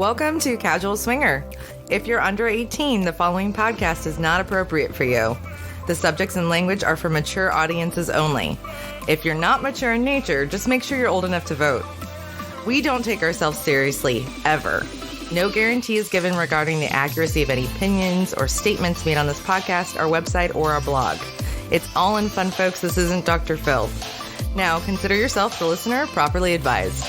Welcome to Casual Swinger. If you're under 18, the following podcast is not appropriate for you. The subjects and language are for mature audiences only. If you're not mature in nature, just make sure you're old enough to vote. We don't take ourselves seriously, ever. No guarantee is given regarding the accuracy of any opinions or statements made on this podcast, our website, or our blog. It's all in fun, folks. This isn't Dr. Phil. Now, consider yourself, the listener, properly advised.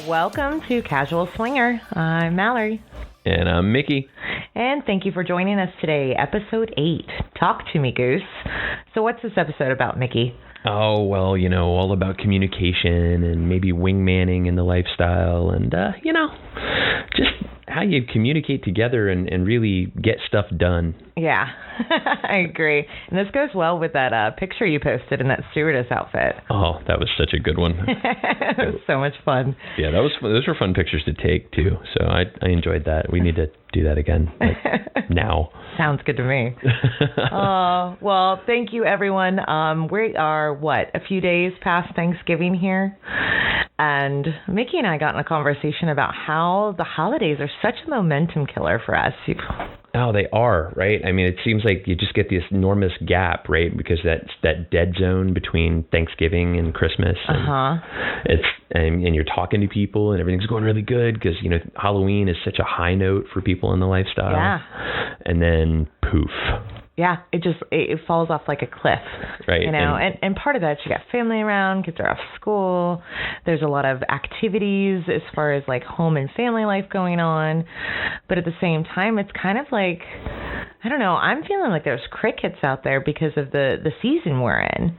Welcome to Casual Swinger. I'm Mallory. And I'm Mickey. And thank you for joining us today, episode 8. Talk to me, Goose. So what's this episode about, Mickey? Oh, well, all about communication and maybe wingmanning in the lifestyle and, just how you communicate together and really get stuff done. Yeah, I agree. And this goes well with that picture you posted in that stewardess outfit. Oh, that was such a good one. It was so much fun. Yeah, those were fun pictures to take, too. So I enjoyed that. We need to do that again, now. Sounds good to me. Well, thank you, everyone. We are, a few days past Thanksgiving here. And Mickey and I got in a conversation about how the holidays are such a momentum killer for us. Oh, they are, right? I mean, it seems like you just get this enormous gap, right? Because that's that dead zone between Thanksgiving and Christmas. And you're talking to people and everything's going really good because, Halloween is such a high note for people in the lifestyle. Yeah. And then poof. Yeah, it falls off like a cliff, right? And part of that, you got family around, kids are off school. There's a lot of activities as far as like home and family life going on, but at the same time, it's kind of like, I don't know. I'm feeling like there's crickets out there because of the season we're in.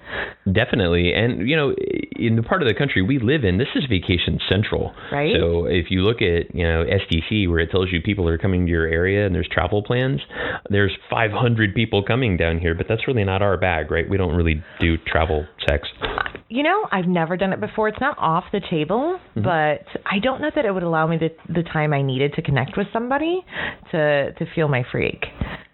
Definitely, and in the part of the country we live in, this is vacation central, right? So if you look at SDC, where it tells you people are coming to your area and there's travel plans, there's 500 people coming down here, but that's really not our bag, right? We don't really do travel sex. I've never done it before. It's not off the table, but I don't know that it would allow me the time I needed to connect with somebody to feel my freak.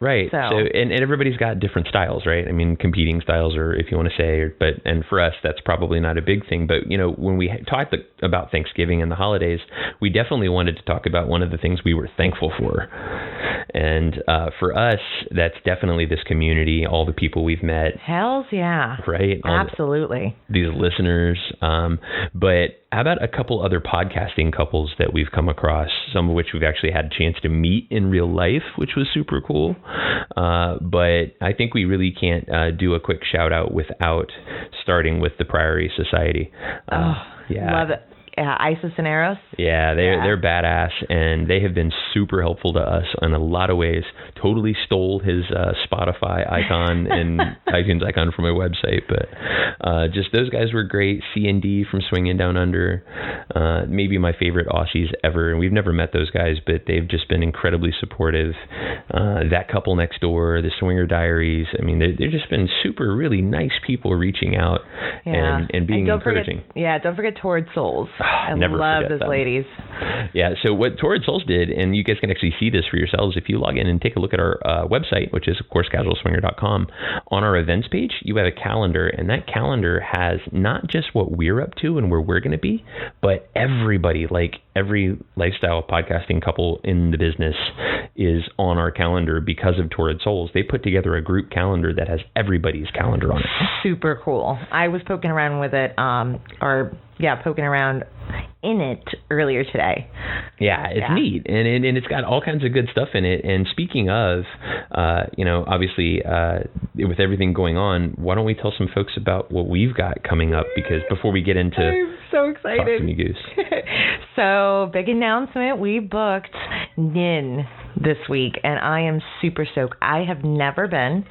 Right. So and everybody's got different styles, right? I mean, competing styles, or if you want to say, and for us, that's probably not a big thing. But, when we talked about Thanksgiving and the holidays, we definitely wanted to talk about one of the things we were thankful for. And for us, that's definitely this community, all the people we've met. Hells yeah. Right? Absolutely. These listeners. But how about a couple other podcasting couples that we've come across, some of which we've actually had a chance to meet in real life, which was super cool. But I think we really can't do a quick shout out without starting with the Priory Society. Love it. Yeah, Isis and Eros. Yeah, they're badass, and they have been super helpful to us in a lot of ways. Totally stole his Spotify icon and iTunes icon from my website, but just those guys were great. C&D from Swingin Down Under, maybe my favorite Aussies ever. And we've never met those guys, but they've just been incredibly supportive. That couple next door, the Swinger Diaries. I mean, they've just been super, really nice people reaching out and being encouraging. Don't forget Torrid Souls. I Never love forget those them. ladies. Yeah, so what Torrid Souls did, and you guys can actually see this for yourselves if you log in and take a look at our website, which is, of course, casualswinger.com. On our events page, you have a calendar, and that calendar has not just what we're up to and where we're going to be, but everybody, like every lifestyle podcasting couple in the business is on our calendar because of Torrid Souls. They put together a group calendar that has everybody's calendar on it. Super cool. I was poking around with it, poking around in it earlier today. Yeah, it's neat, and it's got all kinds of good stuff in it. And speaking of, obviously, with everything going on, why don't we tell some folks about what we've got coming up? Because before we get into, I'm so excited. Talk to me, Goose. So, big announcement: we booked NIN this week, and I am super stoked. I have never been.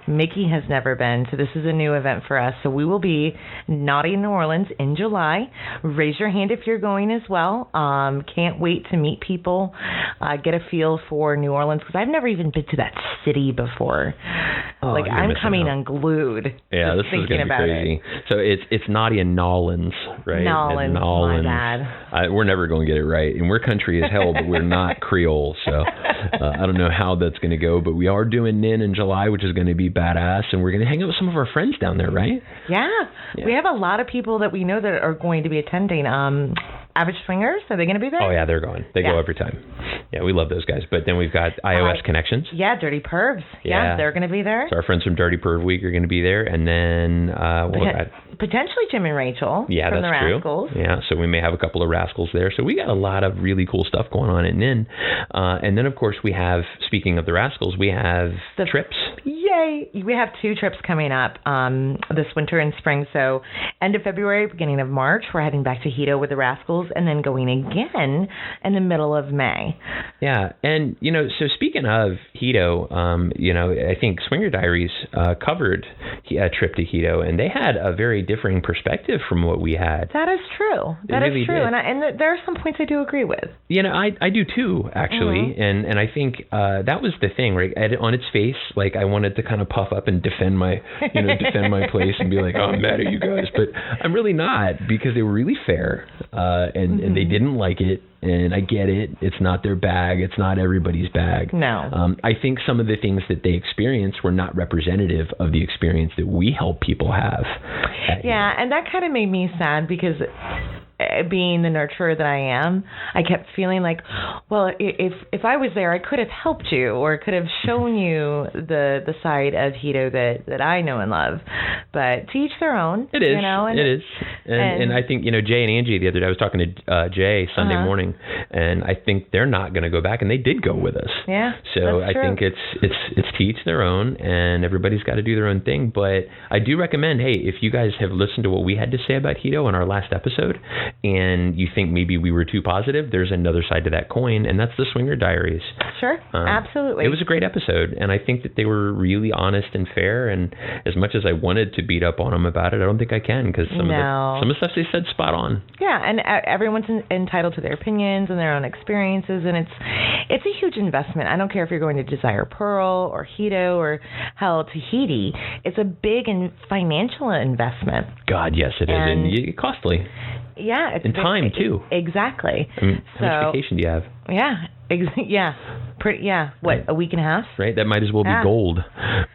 Mickey has never been, so this is a new event for us. So we will be Naughty New Orleans in July. Raise your hand if you're going as well. Can't wait to meet people, get a feel for New Orleans, because I've never even been to that city before. Oh, like I'm coming unglued. Yeah, this is gonna be crazy. So it's Nadia Nollins, right? Nollins, my bad. We're never going to get it right, and we're country as hell, but we're not Creole. So I don't know how that's going to go, but we are doing Nin in July, which is going to be badass, and we're going to hang out with some of our friends down there, right? Yeah, we have a lot of people that we know that are going to be attending. Average Swingers, are they going to be there? Oh, yeah, they're going. They go every time. Yeah, we love those guys. But then we've got iOS Connections. Yeah, Dirty Pervs. Yeah, they're going to be there. So our friends from Dirty Perv Week are going to be there. And then... potentially Jim and Rachel from the Rascals. True. Yeah, so we may have a couple of Rascals there. So we got a lot of really cool stuff going on at NIN. And then, of course, we have, speaking of the Rascals, we have the trips. Yay! We have 2 trips coming up this winter and spring. So end of February, beginning of March, we're heading back to Hito with the Rascals and then going again in the middle of May. Yeah, and, so speaking of Hito, I think Swinger Diaries covered a trip to Hito, and they had a very differing perspective from what we had. That is true. That is true. And there are some points I do agree with. I do too, actually. Mm-hmm. And I think that was the thing, right? On its face, like I wanted to kind of puff up and defend my place and be like, oh, I'm mad at you guys. But I'm really not, because they were really fair and they didn't like it. And I get it. It's not their bag. It's not everybody's bag. No. I think some of the things that they experienced were not representative of the experience that we help people have. Yeah, and that kind of made me sad because being the nurturer that I am, I kept feeling like, well, if I was there, I could have helped you or could have shown you the side of Hito that I know and love. But to each their own. It is. It is. And I think, Jay and Angie the other day, I was talking to Jay Sunday morning, and I think they're not going to go back, and they did go with us. Yeah. So I think it's to each their own, and everybody's got to do their own thing. But I do recommend, hey, if you guys have listened to what we had to say about Hito in our last episode, and you think maybe we were too positive, there's another side to that coin, and that's the Swinger Diaries. Sure, absolutely. It was a great episode, and I think that they were really honest and fair, and as much as I wanted to beat up on them about it, I don't think I can, because some of the stuff they said spot on. Yeah, and everyone's entitled to their opinions and their own experiences, and it's a huge investment. I don't care if you're going to Desire Pearl or Hito or hell, Tahiti. It's a big and financial investment. God, yes, it is, and costly. Yeah. And time, too. Exactly. How much vacation do you have? Yeah. What, a week and a half? Right, that might as well be gold.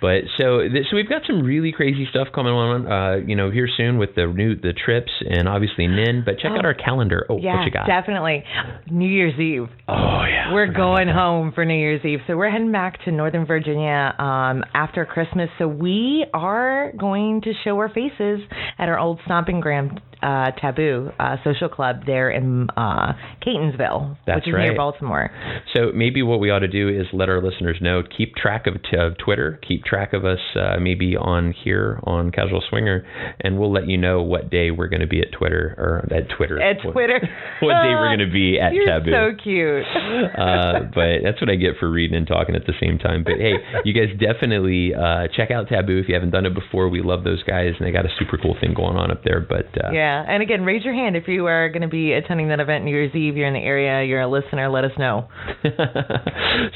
But so we've got some really crazy stuff coming on, here soon with the trips and obviously NIN. But check out our calendar. Oh, what you got? Definitely. New Year's Eve. Oh yeah. We're going home for New Year's Eve, so we're heading back to Northern Virginia after Christmas. So we are going to show our faces at our old stomping ground. Taboo social club there in Catonsville, which is near Baltimore. So maybe what we ought to do is let our listeners know, keep track of Twitter, keep track of us maybe on here on Casual Swinger, and we'll let you know what day we're going to be at Twitter. What day we're going to be at Taboo. You're so cute. But that's what I get for reading and talking at the same time. But hey, you guys definitely check out Taboo if you haven't done it before. We love those guys, and they got a super cool thing going on up there. But yeah. And again, raise your hand if you are going to be attending that event New Year's Eve. You're in the area, you're a listener, let us know.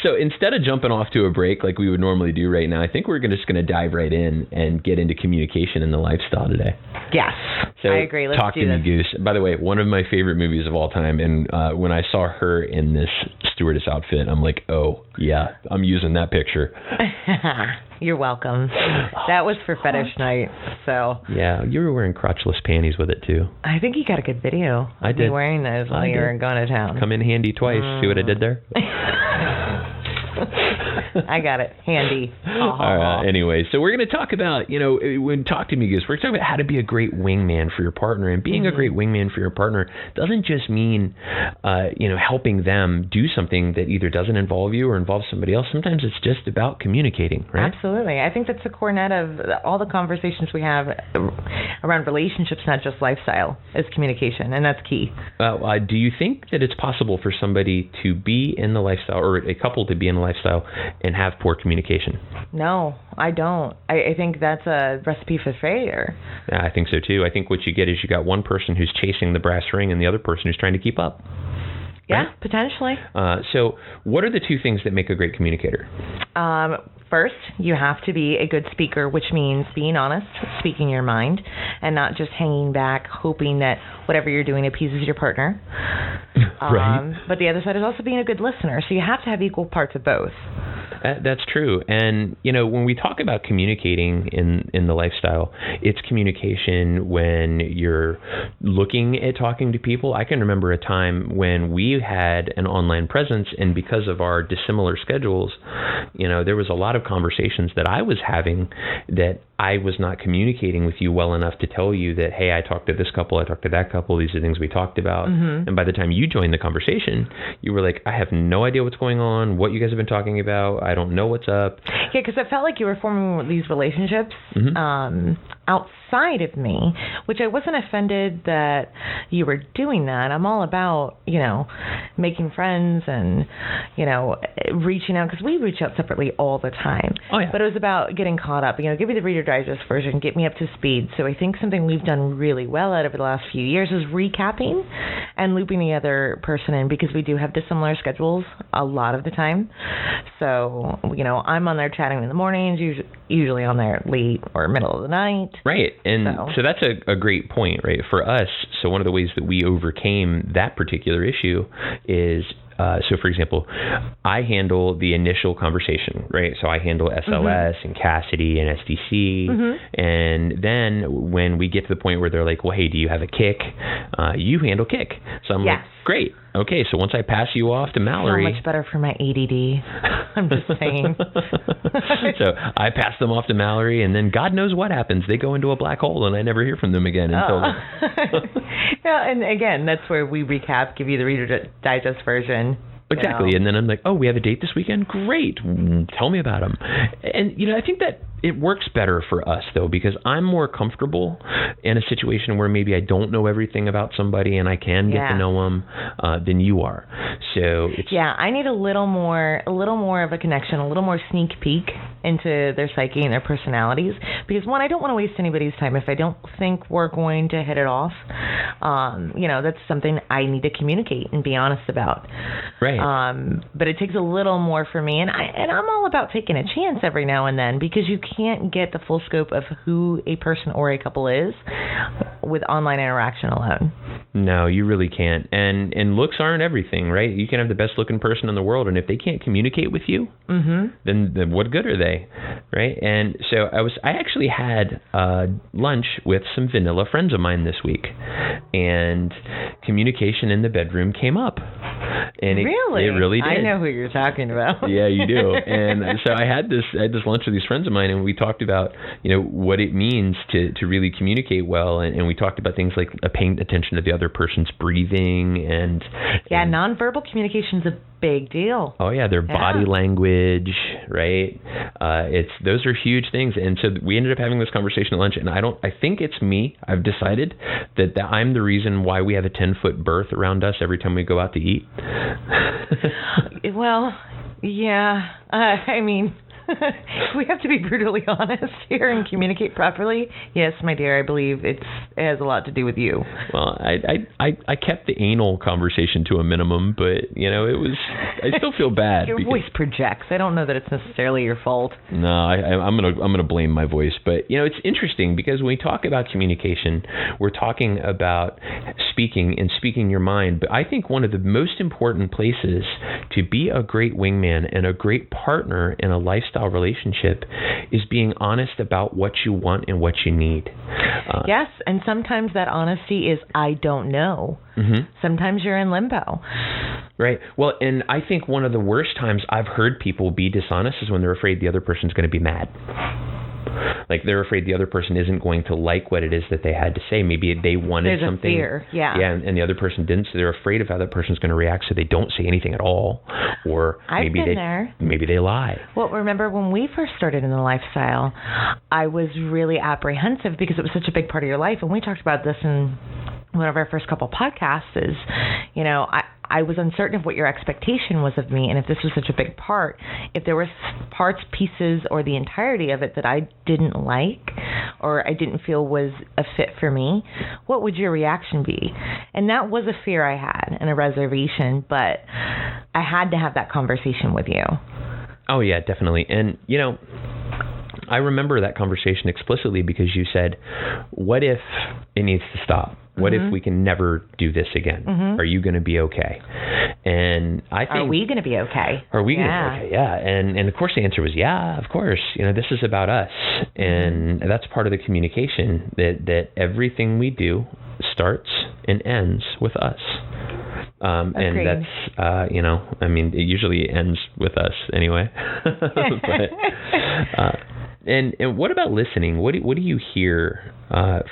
So instead of jumping off to a break like we would normally do right now, I think we're just going to dive right in and get into communication in the lifestyle today. Yes, so I agree. Let's talk do to this. me, Goose. By the way, one of my favorite movies of all time, and when I saw her in this stewardess outfit, I'm like, oh, yeah, I'm using that picture. You're welcome. That was for fetish night, so. Yeah, you were wearing crotchless panties with it, too. I think you got a good video. I did. You wearing those while you were going to town. Come in handy twice. See what I did there? I got it. Handy. All right. Anyway, so we're going to talk about, when Talk to Me Goose, we're talking about how to be a great wingman for your partner. And being a great wingman for your partner doesn't just mean, helping them do something that either doesn't involve you or involves somebody else. Sometimes it's just about communicating, right? Absolutely. I think that's the core net of all the conversations we have around relationships, not just lifestyle, is communication. And that's key. Do you think that it's possible for somebody to be in the lifestyle, or a couple to be in the lifestyle, and have poor communication? No, I don't. I think that's a recipe for failure. Yeah, I think so too. I think what you get is you got one person who's chasing the brass ring and the other person who's trying to keep up. Yeah, right? potentially. So what are the two things that make a great communicator? First, you have to be a good speaker, which means being honest, speaking your mind, and not just hanging back, hoping that whatever you're doing appeases your partner. Right. But the other side is also being a good listener. So you have to have equal parts of both. That's true. And, when we talk about communicating in the lifestyle, it's communication when you're looking at talking to people. I can remember a time when we had an online presence, and because of our dissimilar schedules, there was a lot of conversations that I was having that I was not communicating with you well enough to tell you that, hey, I talked to this couple, I talked to that couple, these are things we talked about. Mm-hmm. And by the time you joined the conversation, you were like, I have no idea what's going on, what you guys have been talking about, I don't know what's up. Yeah, because it felt like you were forming these relationships outside of me, which I wasn't offended that you were doing that. I'm all about, making friends and, reaching out, because we reach out separately all the time. Oh, yeah. But it was about getting caught up, give me the Reader Digest version, get me up to speed. So I think something we've done really well over the last few years is recapping and looping the other person in, because we do have dissimilar schedules a lot of the time. So, I'm on there chatting in the mornings, usually on there late or middle of the night. Right. And so that's a great point, right? For us, so one of the ways that we overcame that particular issue is, so for example, I handle the initial conversation, right? So I handle SLS and Cassidy and SDC. Mm-hmm. And then when we get to the point where they're like, well, hey, do you have a kick? You handle kick. So I'm like, great. Okay, so once I pass you off to Mallory... So much better for my ADD. I'm just saying. So I pass them off to Mallory, and then God knows what happens. They go into a black hole, and I never hear from them again until... Yeah, and again, that's where we recap, give you the Reader Digest version. Exactly, and then I'm like, oh, we have a date this weekend? Great. Tell me about them. And, I think that it works better for us, though, because I'm more comfortable in a situation where maybe I don't know everything about somebody and I can get to know them than you are. So it's... Yeah, I need a little more of a connection, a little more sneak peek into their psyche and their personalities, because one, I don't want to waste anybody's time if I don't think we're going to hit it off. That's something I need to communicate and be honest about. Right. But it takes a little more for me, and I'm all about taking a chance every now and then, because you can't get the full scope of who a person or a couple is with online interaction alone. No, you really can't. And looks aren't everything, right? You can have the best looking person in the world, and if they can't communicate with you, then what good are they, right? And so I actually had lunch with some vanilla friends of mine this week, and communication in the bedroom came up. And really? It really did. I know who you're talking about. Yeah, you do. And so I had this lunch with these friends of mine, and we talked about, what it means to really communicate well. And we talked about things like paying attention to the other person's breathing and nonverbal communication is a big deal. Oh yeah, their body language, right? Those are huge things. And so we ended up having this conversation at lunch, and I think it's me. I've decided that I'm the reason why we have a 10-foot berth around us every time we go out to eat. Well, yeah. I mean, we have to be brutally honest here and communicate properly. Yes, my dear, I believe it has a lot to do with you. Well, I kept the anal conversation to a minimum, but I still feel bad. Your voice projects. I don't know that it's necessarily your fault. No, I'm gonna blame my voice, but it's interesting because when we talk about communication, we're talking about speaking your mind. But I think one of the most important places to be a great wingman and a great partner in a lifestyle relationship is being honest about what you want and what you need. Yes, and sometimes that honesty is, I don't know. Mm-hmm. Sometimes you're in limbo. Right. Well, and I think one of the worst times I've heard people be dishonest is when they're afraid the other person's going to be mad. Like they're afraid the other person isn't going to like what it is that they had to say. Maybe they wanted something. There's a fear, yeah. Yeah, and the other person didn't, so they're afraid of how that person's going to react, so they don't say anything at all. Or maybe they lie. Well, remember when we first started in the lifestyle, I was really apprehensive because it was such a big part of your life, and we talked about this in one of our first couple podcasts is, I was uncertain of what your expectation was of me, and if this was such a big part, if there were parts, pieces, or the entirety of it that I didn't like or I didn't feel was a fit for me, what would your reaction be? And that was a fear I had and a reservation, but I had to have that conversation with you. Oh, yeah, definitely. And, I remember that conversation explicitly because you said, what if it needs to stop? What if we can never do this again? Are you going to be okay? And I think... Are we going to be okay? Are we going to be okay? Yeah. And of course the answer was, yeah, of course. This is about us. And that's part of the communication, that everything we do starts and ends with us. And that's, it usually ends with us anyway. And what about listening? What do you hear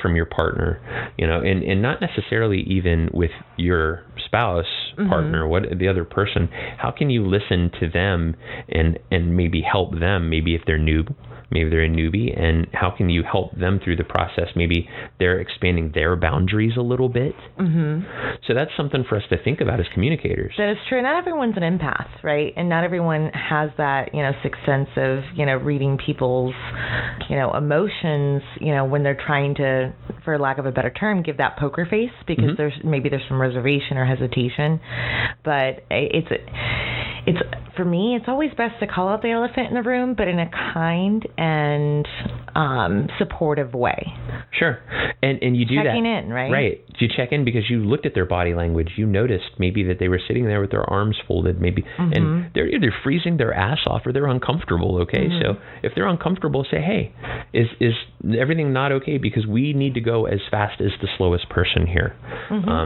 from your partner? And not necessarily even with your spouse, partner, what the other person. How can you listen to them and maybe help them? Maybe if they're new, maybe they're a newbie, and how can you help them through the process? Maybe they're expanding their boundaries a little bit. So that's something for us to think about as communicators. That is true. Not everyone's an empath, right? And not everyone has that, sixth sense of, reading people's, emotions, when they're trying to, for lack of a better term, give that poker face, because there's some reservation or hesitation. But it's for me, it's always best to call out the elephant in the room, but in a kind and supportive way. Sure. And you do Checking that. in, right? Right. You check in because you looked at their body language. You noticed maybe that they were sitting there with their arms folded, maybe, and they're either freezing their ass off or they're uncomfortable, okay? So if they're uncomfortable, say, hey, is everything not okay? Because we need to go as fast as the slowest person here.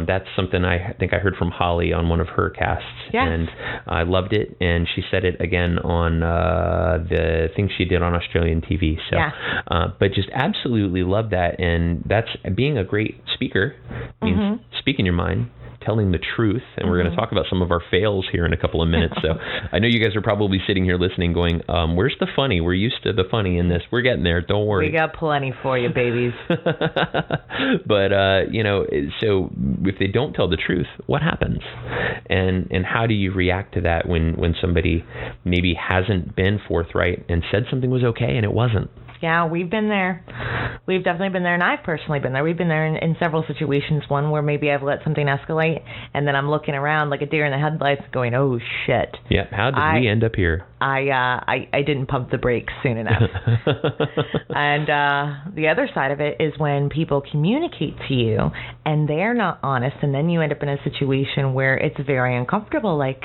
That's something I think I heard from Holly on one of her casts. Yes. And I loved it. And she said it again on the thing she did on Australian TV. So, but just absolutely love that. And that's being a great speaker means speaking your mind, telling the truth. And we're going to talk about some of our fails here in a couple of minutes. So I know you guys are probably sitting here listening going, where's the funny? We're used to the funny in this. We're getting there. Don't worry. We got plenty for you, babies. But, so if they don't tell the truth, what happens? And how do you react to that when somebody maybe hasn't been forthright and said something was okay and it wasn't? Yeah, we've been there. We've definitely been there, and I've personally been there. We've been there in several situations. One where maybe I've let something escalate, and then I'm looking around like a deer in the headlights going, oh, shit. Yeah, how did we end up here? I didn't pump the brakes soon enough. And the other side of it is when people communicate to you, and they're not honest, and then you end up in a situation where it's very uncomfortable. Like,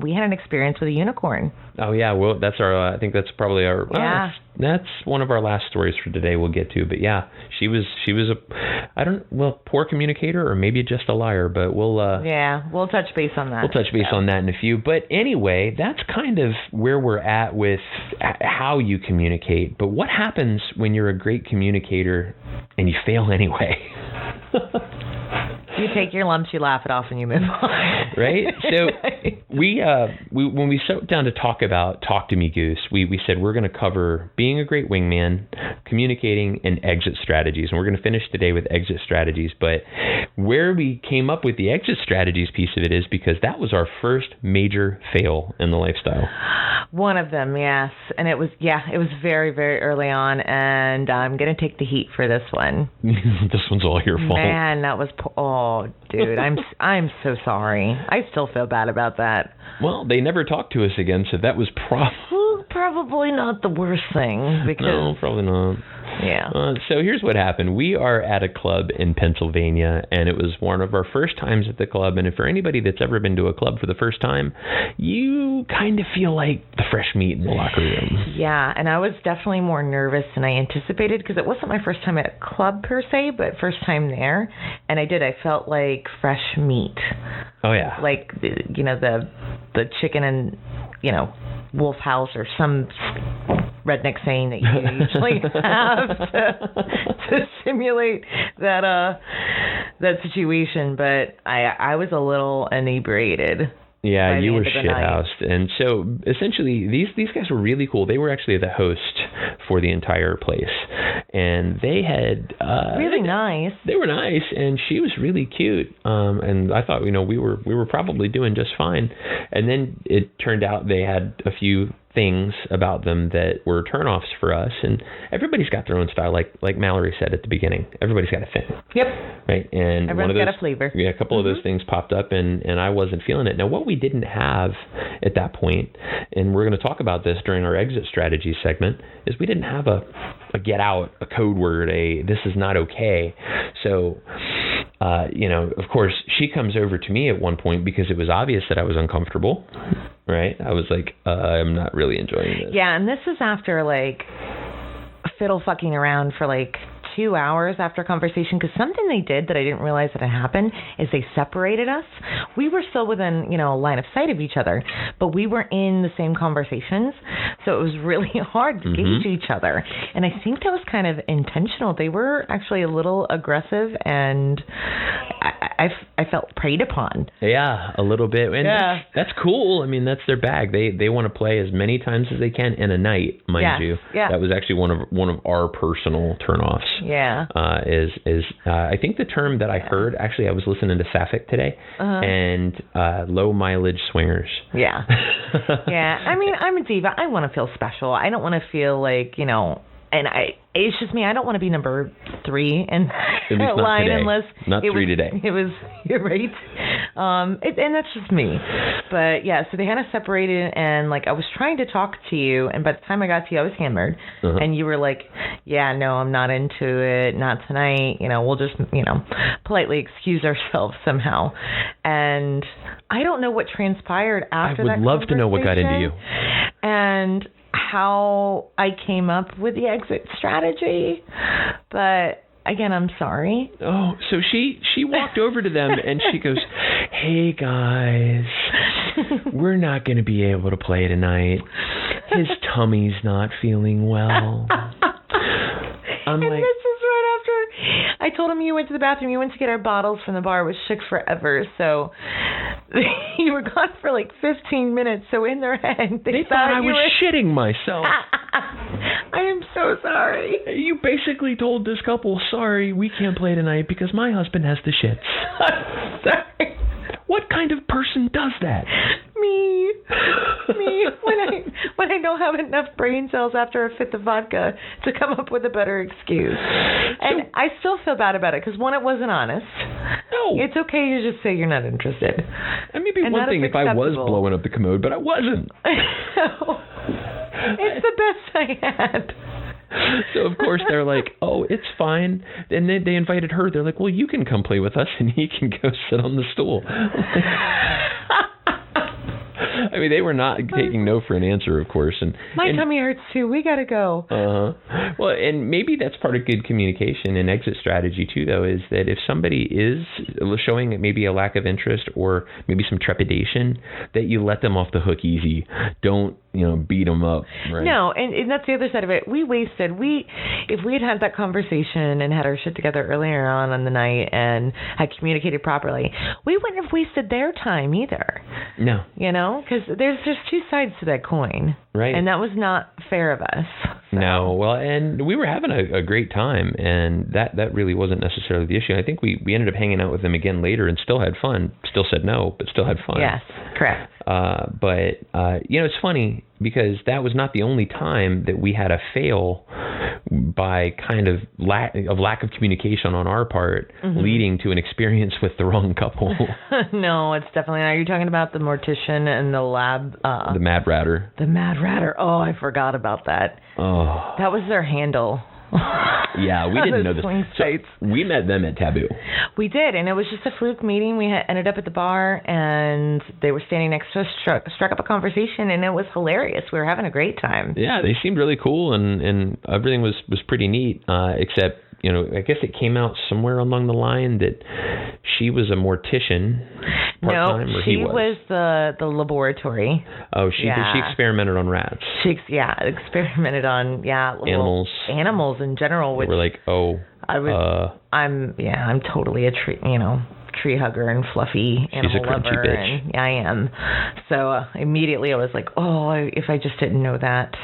we had an experience with a unicorn. Oh, yeah. Well, that's our, I think that's probably our, that's one of our last stories for today we'll get to. But yeah, she was poor communicator or maybe just a liar, but we'll touch base on that. We'll touch base on that in a few. But anyway, that's kind of where we're at with how you communicate. But what happens when you're a great communicator and you fail anyway? You take your lumps, you laugh it off, and you move on. Right? So we when we sat down to talk about Talk to Me, Goose, we said we're going to cover being a great wingman, communicating, and exit strategies. And we're going to finish today with exit strategies. But where we came up with the exit strategies piece of it is because that was our first major fail in the lifestyle. One of them, yes. And it was very, very early on. And I'm going to take the heat for this one. This one's all your fault. Man, that was... Oh, dude, I'm so sorry. I still feel bad about that. Well, they never talked to us again, so that was probably not the worst thing. Because, no, probably not. Yeah. So here's what happened. We are at a club in Pennsylvania, and it was one of our first times at the club. And if for anybody that's ever been to a club for the first time, you kind of feel like the fresh meat in the locker room. Yeah, and I was definitely more nervous than I anticipated because it wasn't my first time at a club per se, but first time there. And I felt like fresh meat. Oh, yeah. Like, the chicken and, Wolf House or some redneck saying that you usually have to simulate that situation. But I was a little inebriated. Yeah, you were shithoused. And so essentially these guys were really cool. They were actually the host for the entire place. And they had really nice. They were nice, and she was really cute. And I thought, we were probably doing just fine. And then it turned out they had a few things about them that were turnoffs for us, and everybody's got their own style. Like Mallory said at the beginning, everybody's got a thing. Yep. Right. And everyone's one of those, got a flavor. Yeah, a couple of those things popped up, and I wasn't feeling it. Now, what we didn't have at that point, and we're going to talk about this during our exit strategy segment, is we didn't have a get out, a code word, a this is not okay. So, of course, she comes over to me at one point because it was obvious that I was uncomfortable. Right? I was like, I'm not really enjoying this. Yeah, and this is after fiddle fucking around for 2 hours after conversation, because something they did that I didn't realize that had happened is they separated us. We were still within, line of sight of each other, but we were in the same conversations, so it was really hard to gauge each other. And I think that was kind of intentional. They were actually a little aggressive, and I felt preyed upon. Yeah, a little bit. And that's cool. I mean, that's their bag. They want to play as many times as they can in a night, mind you. Yeah. That was actually one of our personal turnoffs. Yeah. I think the term that I heard, actually I was listening to Sapphic today, and low mileage swingers. Yeah. Yeah. I mean, I'm a diva. I want to feel special. I don't want to feel like, and it's just me. I don't want to be number 3 in that line unless not 3 today. You're right. And that's just me. But yeah, so they had us separated, and I was trying to talk to you, and by the time I got to you, I was hammered, and you were like, "Yeah, no, I'm not into it. Not tonight. We'll just politely excuse ourselves somehow." And I don't know what transpired after that. I would love to know what got into you. And how I came up with the exit strategy, but again, I'm sorry. Oh, so she walked over to them and she goes, "Hey guys, we're not going to be able to play tonight. His tummy's not feeling well." I'm and like, this is right after I told him you went to the bathroom. You went to get our bottles from the bar, which took forever. So you were gone for 15 minutes. So in their head, they thought I was shitting myself. I am so sorry. You basically told this couple, "Sorry, we can't play tonight because my husband has the shits." Sorry. What kind of person does that? Me. When I don't have enough brain cells after a fifth of vodka to come up with a better excuse. And I still feel bad about it because, one, it wasn't honest. No. It's okay to just say you're not interested. And maybe one thing if I was blowing up the commode, but I wasn't. It's the best I had. So, of course, they're like, "Oh, it's fine." And then they invited her. They're like, "Well, you can come play with us, and he can go sit on the stool." I mean, they were not taking no for an answer, of course. And my tummy hurts, too. We got to go. Well, and maybe that's part of good communication and exit strategy, too, though, is that if somebody is showing maybe a lack of interest or maybe some trepidation, that you let them off the hook easy. Don't, beat them up. Right? No, and that's the other side of it. If we had that conversation and had our shit together earlier on in the night and had communicated properly, we wouldn't have wasted their time either. No. Because there's just two sides to that coin. Right. And that was not fair of us. So. No. Well, and we were having a great time, and that really wasn't necessarily the issue. I think we ended up hanging out with them again later and still had fun. Still said no, but still had fun. Yes, correct. But it's funny because that was not the only time that we had a fail by kind of lack of communication on our part, leading to an experience with the wrong couple. No, it's definitely not. You're talking about the mortician and the lab. The Mad Ratter. The Mad Ratter. Oh, I forgot about that. Oh. That was their handle. Yeah, we didn't know this. So we met them at Taboo. We did, and it was just a fluke meeting. We ended up at the bar, and they were standing next to us, struck up a conversation, and it was hilarious. We were having a great time. Yeah, they seemed really cool, and everything was pretty neat, except, I guess it came out somewhere along the line that she was a mortician part-time, or he was. No, she was the laboratory. Oh, she experimented on rats. She experimented on animals. Animals in general. Which we're like, I'm totally a tree hugger and fluffy animal She's a crunchy lover, bitch. and I am. So immediately I was like, if I just didn't know that.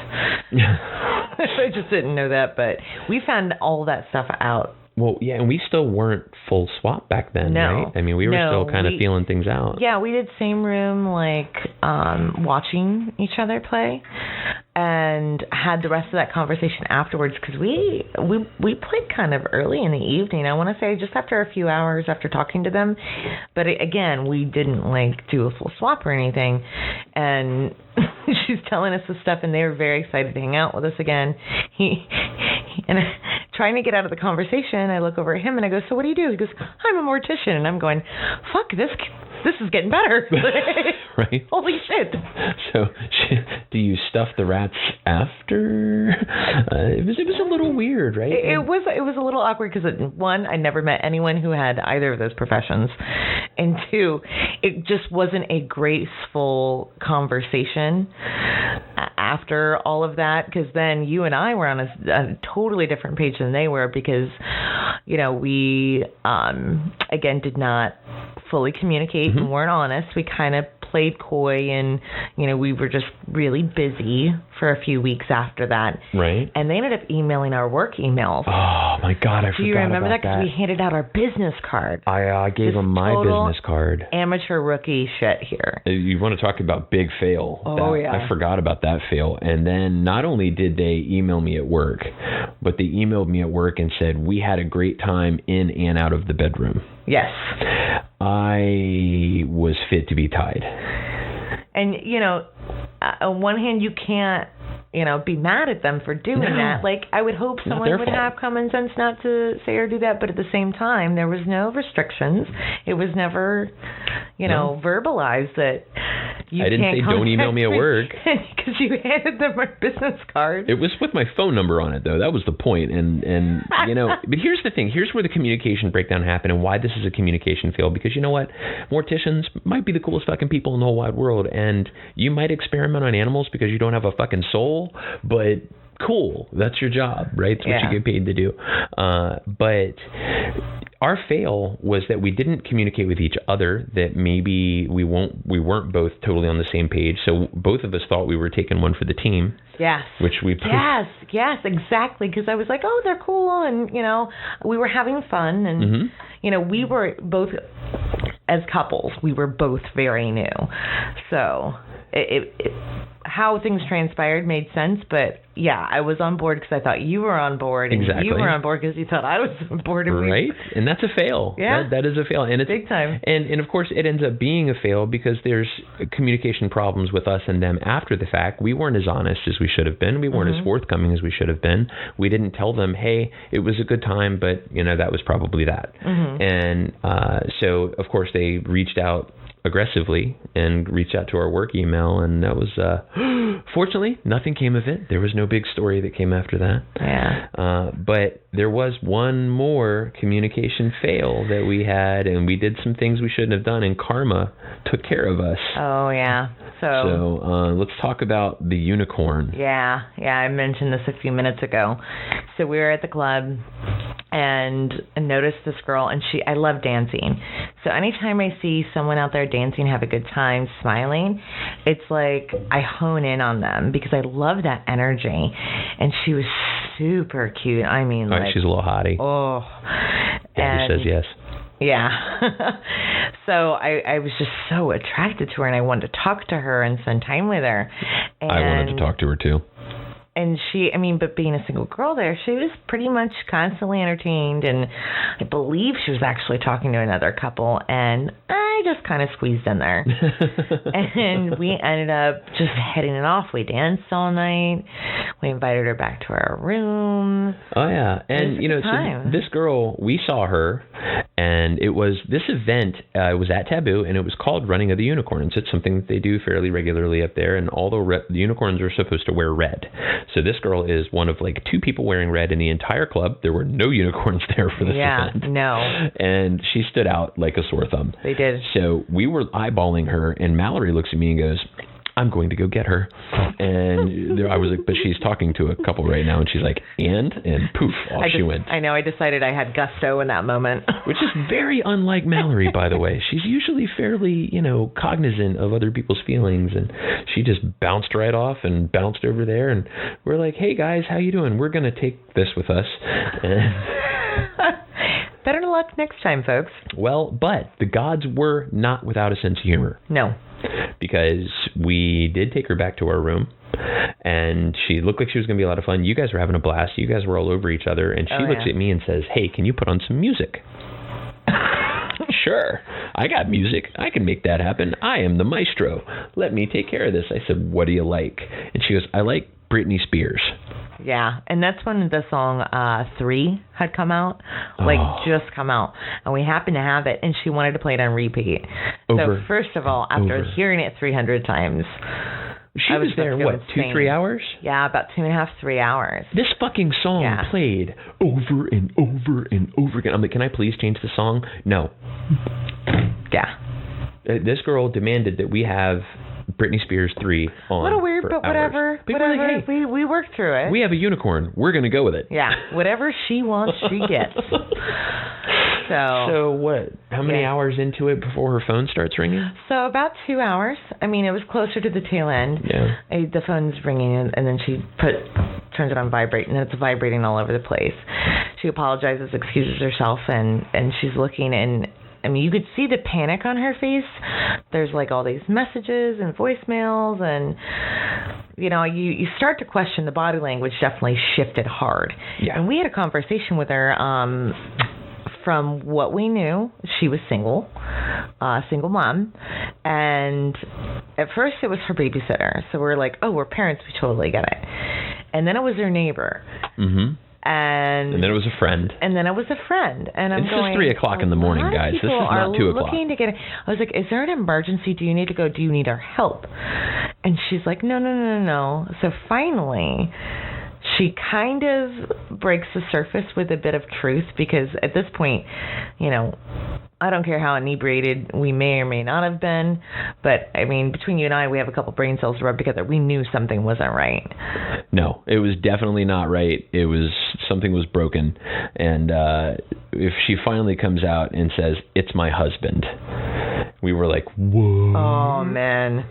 If I just didn't know that, but we found all that stuff out Well, yeah, and we still weren't full swap back then, right? I mean, we were still kind of feeling things out. Yeah, we did same room, like watching each other play, and had the rest of that conversation afterwards because we played kind of early in the evening. I want to say just after a few hours after talking to them, but again, we didn't like do a full swap or anything. And she's telling us this stuff, and they were very excited to hang out with us again. And trying to get out of the conversation, I look over at him and I go, "So what do you do?" He goes, "I'm a mortician." And I'm going, "Fuck, this is getting better." Right? Holy shit. So, do you stuff the rats after? It was a little weird, right? It was a little awkward because, one, I never met anyone who had either of those professions, and two, it just wasn't a graceful conversation after all of that, because then you and I were on a totally different page than they were, because we again did not fully communicate and weren't honest. We kind of played coy, and we were just really busy for a few weeks after that. Right. And they ended up emailing our work emails. Oh my God, I forgot about that. Do you remember that? Because we handed out our business card. I gave them my business card. Amateur rookie shit here. You want to talk about big fail? Oh, yeah. I forgot about that fail. And then not only did they email me at work, but they emailed me at work and said, "We had a great time in and out of the bedroom." Yes. I was fit to be tied. And, on one hand, you can't, be mad at them for doing that. Like, I would hope someone would have common sense not to say or do that. But at the same time, there was no restrictions. It was never, verbalized that you can't. I didn't say don't email me at work. Because you handed them a business card. It was with my phone number on it, though. That was the point. And but here's the thing. Here's where the communication breakdown happened and why this is a communication fail. Because you know what? Morticians might be the coolest fucking people in the whole wide world. And you might experiment on animals because you don't have a fucking soul. But cool, that's your job, right? It's what you get paid to do. But our fail was that we didn't communicate with each other, that maybe we weren't both totally on the same page. So both of us thought we were taking one for the team. Yes. Which we Yes, exactly. Because I was like, oh, they're cool, and we were having fun, and we were both, as couples, we were both very new, so how things transpired made sense, but yeah, I was on board because I thought you were on board, and you were on board because you thought I was on board. Right, and that's a fail. Yeah, that is a fail, and it's big time. And of course, it ends up being a fail because there's communication problems with us and them after the fact. We weren't as honest as we should have been. We weren't as forthcoming as we should have been. We didn't tell them, hey, it was a good time, but that was probably that. And so, of course, they reached out aggressively and reached out to our work email, and that was fortunately nothing came of it. There was no big story that came after that. But there was one more communication fail that we had, and we did some things we shouldn't have done, and karma took care of us. Oh yeah. So let's talk about the unicorn. Yeah, I mentioned this a few minutes ago. So we were at the club and noticed this girl, and I love dancing. So anytime I see someone out there dancing, have a good time, smiling, it's like I hone in on them because I love that energy. And she was super cute. I mean, she's a little hottie. Oh. Daddy says yes. Yeah. So I was just so attracted to her, and I wanted to talk to her and spend time with her. And I wanted to talk to her too. And but being a single girl there, she was pretty much constantly entertained, and I believe she was actually talking to another couple, and I just kind of squeezed in there. And we ended up just heading it off. We danced all night. We invited her back to our room. Oh, yeah. And, so this girl, we saw her, and it was this event, it was at Taboo, and it was called Running of the Unicorns. It's something that they do fairly regularly up there, and all the unicorns are supposed to wear red. So this girl is one of like two people wearing red in the entire club. There were no unicorns there for this event. Yeah, no. And she stood out like a sore thumb. They did. So we were eyeballing her, and Mallory looks at me and goes, I'm going to go get her. And I was like, but she's talking to a couple right now. And she's like, and poof, off she went. I know. I decided I had gusto in that moment. Which is very unlike Mallory, by the way. She's usually fairly, cognizant of other people's feelings. And she just bounced right off and bounced over there. And we're like, hey, guys, how you doing? We're going to take this with us. And better luck next time, folks. Well, but the gods were not without a sense of humor. No. Because we did take her back to our room, and she looked like she was going to be a lot of fun. You guys were having a blast. You guys were all over each other, and she looks at me and says, "Hey, can you put on some music?" Sure, I got music. I can make that happen. I am the maestro. Let me take care of this. I said, "What do you like?" And she goes, "I like Britney Spears." Yeah, and that's when the song 3 had come out, just come out. And we happened to have it, and she wanted to play it on repeat. So first of all, after hearing it 300 times... She was there, what, 2-3 hours? Yeah, about 2.5, 3 hours. This fucking song played over and over and over again. I'm like, can I please change the song? No. Yeah. This girl demanded that we have Britney Spears 3 on. What a weird, but whatever. Whatever. Like, hey, we worked through it. We have a unicorn. We're going to go with it. Yeah. Whatever she wants, she gets. So what? How many hours into it before her phone starts ringing? So about 2 hours. I mean, it was closer to the tail end. Yeah. The phone's ringing, and then she turns it on vibrate, and it's vibrating all over the place. She apologizes, excuses herself, and she's looking, and I mean, you could see the panic on her face. There's like all these messages and voicemails, and you start to question the body language. Definitely shifted hard. Yeah. And we had a conversation with her. From what we knew, she was single mom, and at first it was her babysitter. So we're like, oh, we're parents, we totally get it. And then it was her neighbor. Mm-hmm. And then it was a friend. And then it was a friend. And it's just 3 o'clock in the morning, guys. This is not 2 o'clock. I was like, is there an emergency? Do you need to go? Do you need our help? And she's like, no. So finally, she kind of breaks the surface with a bit of truth, because at this point, I don't care how inebriated we may or may not have been, but I mean, between you and I, we have a couple brain cells rubbed together. We knew something wasn't right. No, it was definitely not right. Something was broken. And if she finally comes out and says, "It's my husband," we were like, whoa. Oh, man.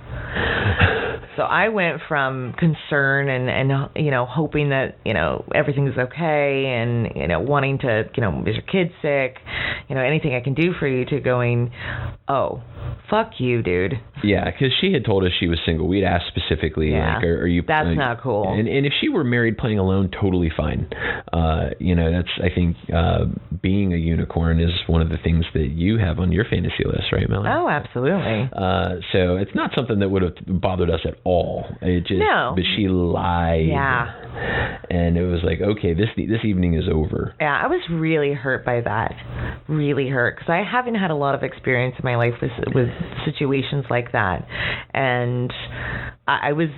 So I went from concern and hoping that, everything's okay, and, wanting to, is your kid sick, anything I can do for you, to going, oh, fuck you, dude. Yeah, because she had told us she was single. We'd asked specifically, like, are you... That's not cool. And if she were married playing alone, totally fine. That's, I think, being a unicorn is one of the things that you have on your fantasy list, right, Melanie? Oh, absolutely. So it's not something that would have bothered us at all. No. But she lied. Yeah. And it was like, okay, this evening is over. Yeah, I was really hurt by that. Really hurt, because I haven't had a lot of experience in my life with situations like that, and I was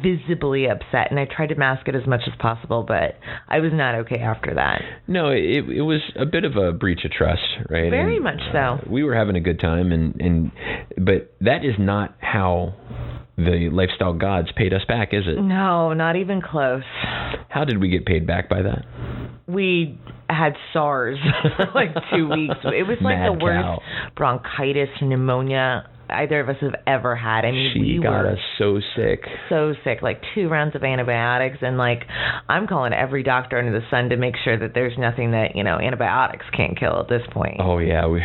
visibly upset, and I tried to mask it as much as possible, but I was not okay after that. No, it was a bit of a breach of trust, right? Very much so. We were having a good time, but that is not how the lifestyle gods paid us back, is it? No, not even close. How did we get paid back by that? We had SARS like 2 weeks. It was like the worst bronchitis, pneumonia either of us have ever had. I mean, she got us so sick. So sick, like 2 rounds of antibiotics, and like I'm calling every doctor under the sun to make sure that there's nothing that antibiotics can't kill at this point. Oh yeah, we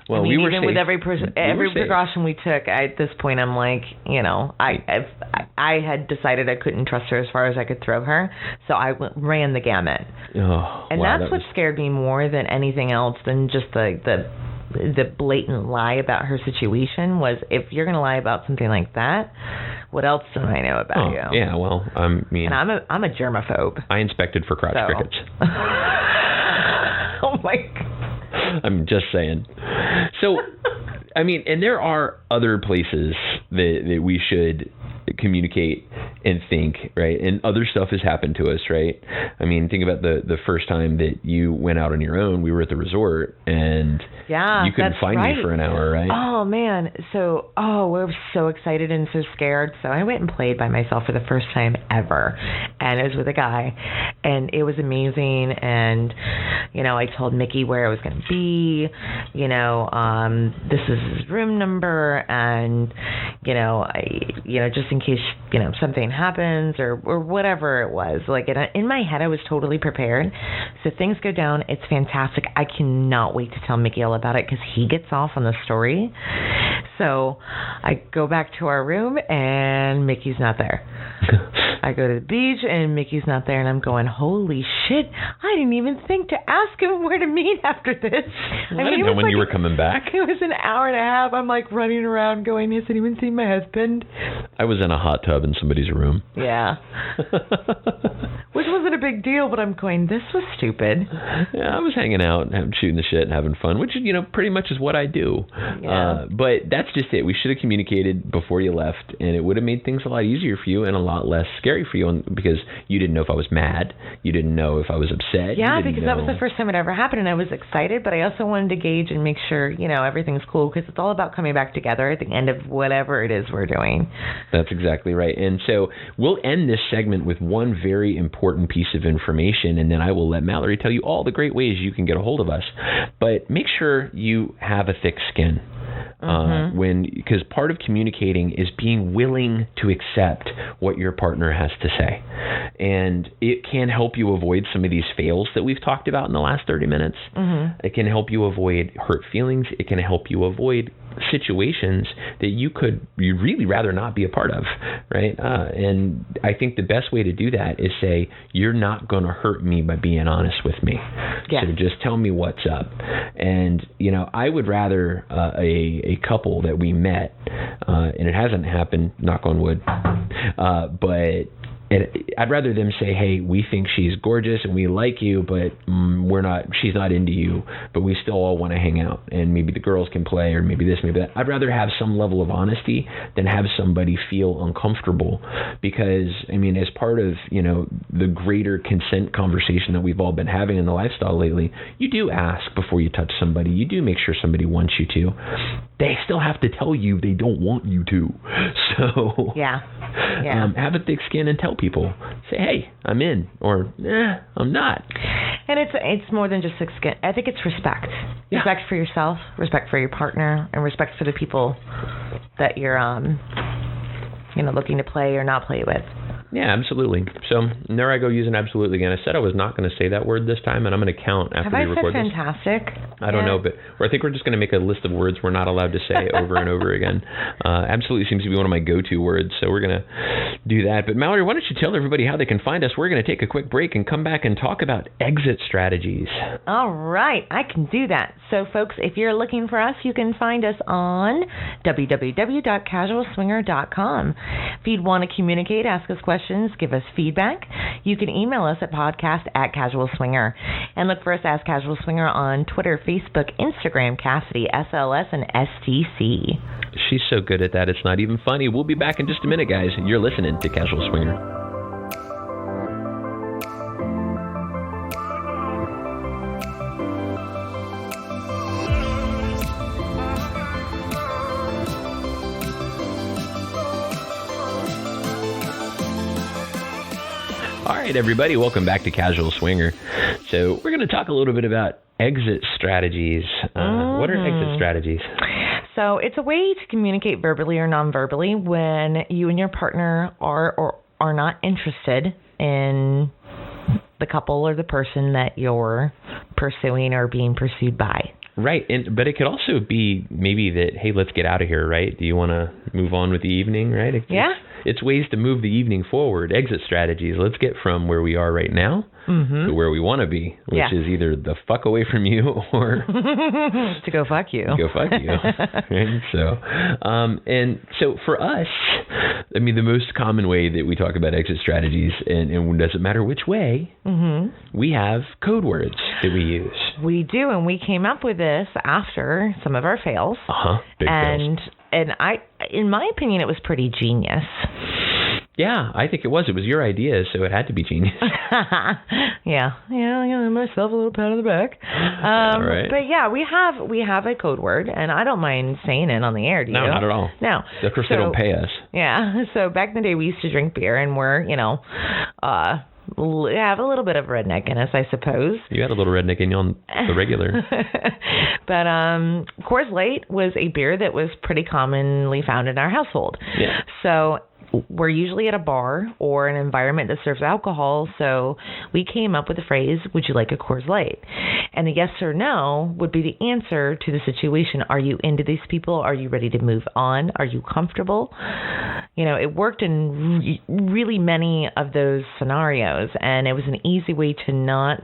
were even safe. with every precaution we took. At this point, I'm like, I had decided I couldn't trust her as far as I could throw her, so I ran the gamut. That's what scared me more than anything else, than just the blatant lie about her situation, was if you're going to lie about something like that, what else do I know about you? Yeah, well, I mean... And I'm a germaphobe. I inspected for crotch crickets. Oh, my God. I'm just saying. So, I mean, and there are other places that we should communicate and think, right? And other stuff has happened to us, right? I mean, think about the first time that you went out on your own. We were at the resort, and you couldn't find me for an hour, right? Oh, man. So, we were so excited and so scared. So I went and played by myself for the first time ever. And it was with a guy. And it was amazing. And, I told Mickey where I was going to be. This is his room number. And, just in case, something something happens or whatever it was. Like in my head, I was totally prepared. So things go down. It's fantastic. I cannot wait to tell Mickey all about it because he gets off on the story. So I go back to our room and Mickey's not there. I go to the beach and Mickey's not there, and I'm going, holy shit, I didn't even think to ask him where to meet after this. I didn't know when you were coming back. It was an hour and a half. I'm like running around going, has anyone seen my husband? I was in a hot tub in somebody's room. Yeah. Which wasn't a big deal, but I'm going, this was stupid. Yeah, I was hanging out, shooting the shit and having fun, which, pretty much is what I do. Yeah. But that's just it. We should have communicated before you left, and it would have made things a lot easier for you and a lot less scary for you because you didn't know if I was mad. You didn't know if I was upset. Yeah, because that was the first time it ever happened, and I was excited, but I also wanted to gauge and make sure, everything's cool, because it's all about coming back together at the end of whatever it is we're doing. That's exactly right. And so we'll end this segment with one very important piece of information, and then I will let Mallory tell you all the great ways you can get a hold of us. But make sure you have a thick skin. Because part of communicating is being willing to accept what your partner has to say. And it can help you avoid some of these fails that we've talked about in the last 30 minutes. It can help you avoid hurt feelings. It can help you avoid situations that you'd really rather not be a part of, right? And I think the best way to do that is say, you're not going to hurt me by being honest with me. Yes. So just tell me what's up. And, I would rather a couple that we met, and it hasn't happened, knock on wood, but I'd rather them say, hey, we think she's gorgeous and we like you, but she's not into you, but we still all want to hang out, and maybe the girls can play, or maybe this, maybe that. I'd rather have some level of honesty than have somebody feel uncomfortable, because, as part of, the greater consent conversation that we've all been having in the lifestyle lately, you do ask before you touch somebody. You do make sure somebody wants you to. They still have to tell you they don't want you to. So yeah. Have a thick skin and tell people. Say, hey, I'm in, or I'm not. And it's more than just thick skin. I think it's respect. Yeah. Respect for yourself, respect for your partner, and respect for the people that you're looking to play or not play with. Yeah, absolutely. So there I go using absolutely again. I said I was not going to say that word this time, and I'm going to count after we record this. Have I said fantastic? I don't know, but I think we're just going to make a list of words we're not allowed to say over and over again. Absolutely seems to be one of my go-to words, so we're going to do that. But Mallory, why don't you tell everybody how they can find us? We're going to take a quick break and come back and talk about exit strategies. All right, I can do that. So, folks, if you're looking for us, you can find us on www.casualswinger.com. If you'd want to communicate, ask us questions, give us feedback, you can email us at podcast@casualswinger. And look for us as Casual Swinger on Twitter, Facebook, Instagram, Cassidy, SLS, and STC. She's so good at that, it's not even funny. We'll be back in just a minute, guys. You're listening to Casual Swinger. All right, everybody, welcome back to Casual Swinger. So we're going to talk a little bit about exit strategies. What are exit strategies? So it's a way to communicate verbally or non-verbally when you and your partner are or are not interested in the couple or the person that you're pursuing or being pursued by. Right, but it could also be maybe that, hey, let's get out of here, right? Do you want to move on with the evening, right? It's ways to move the evening forward, exit strategies. Let's get from where we are right now to where we want to be, which is either the fuck away from you or to go fuck you. Go fuck you. Right? And so for us, the most common way that we talk about exit strategies, and it doesn't matter which way, we have code words that we use. We do, and we came up with this after some of our fails. Big fails. And in my opinion, it was pretty genius. Yeah, I think it was. It was your idea, so it had to be genius. Yeah, myself a little pat on the back. Right. But yeah, we have a code word, and I don't mind saying it on the air. Do you? No, not at all. No. Of course, they don't pay us. Yeah. So back in the day, we used to drink beer, and we're have a little bit of redneck in us, I suppose. You had a little redneck in you on the regular. But Coors Light was a beer that was pretty commonly found in our household. Yeah. So we're usually at a bar or an environment that serves alcohol, so we came up with the phrase, would you like a Coors Light? And a yes or no would be the answer to the situation. Are you into these people? Are you ready to move on? Are you comfortable? It worked in really many of those scenarios, and it was an easy way to not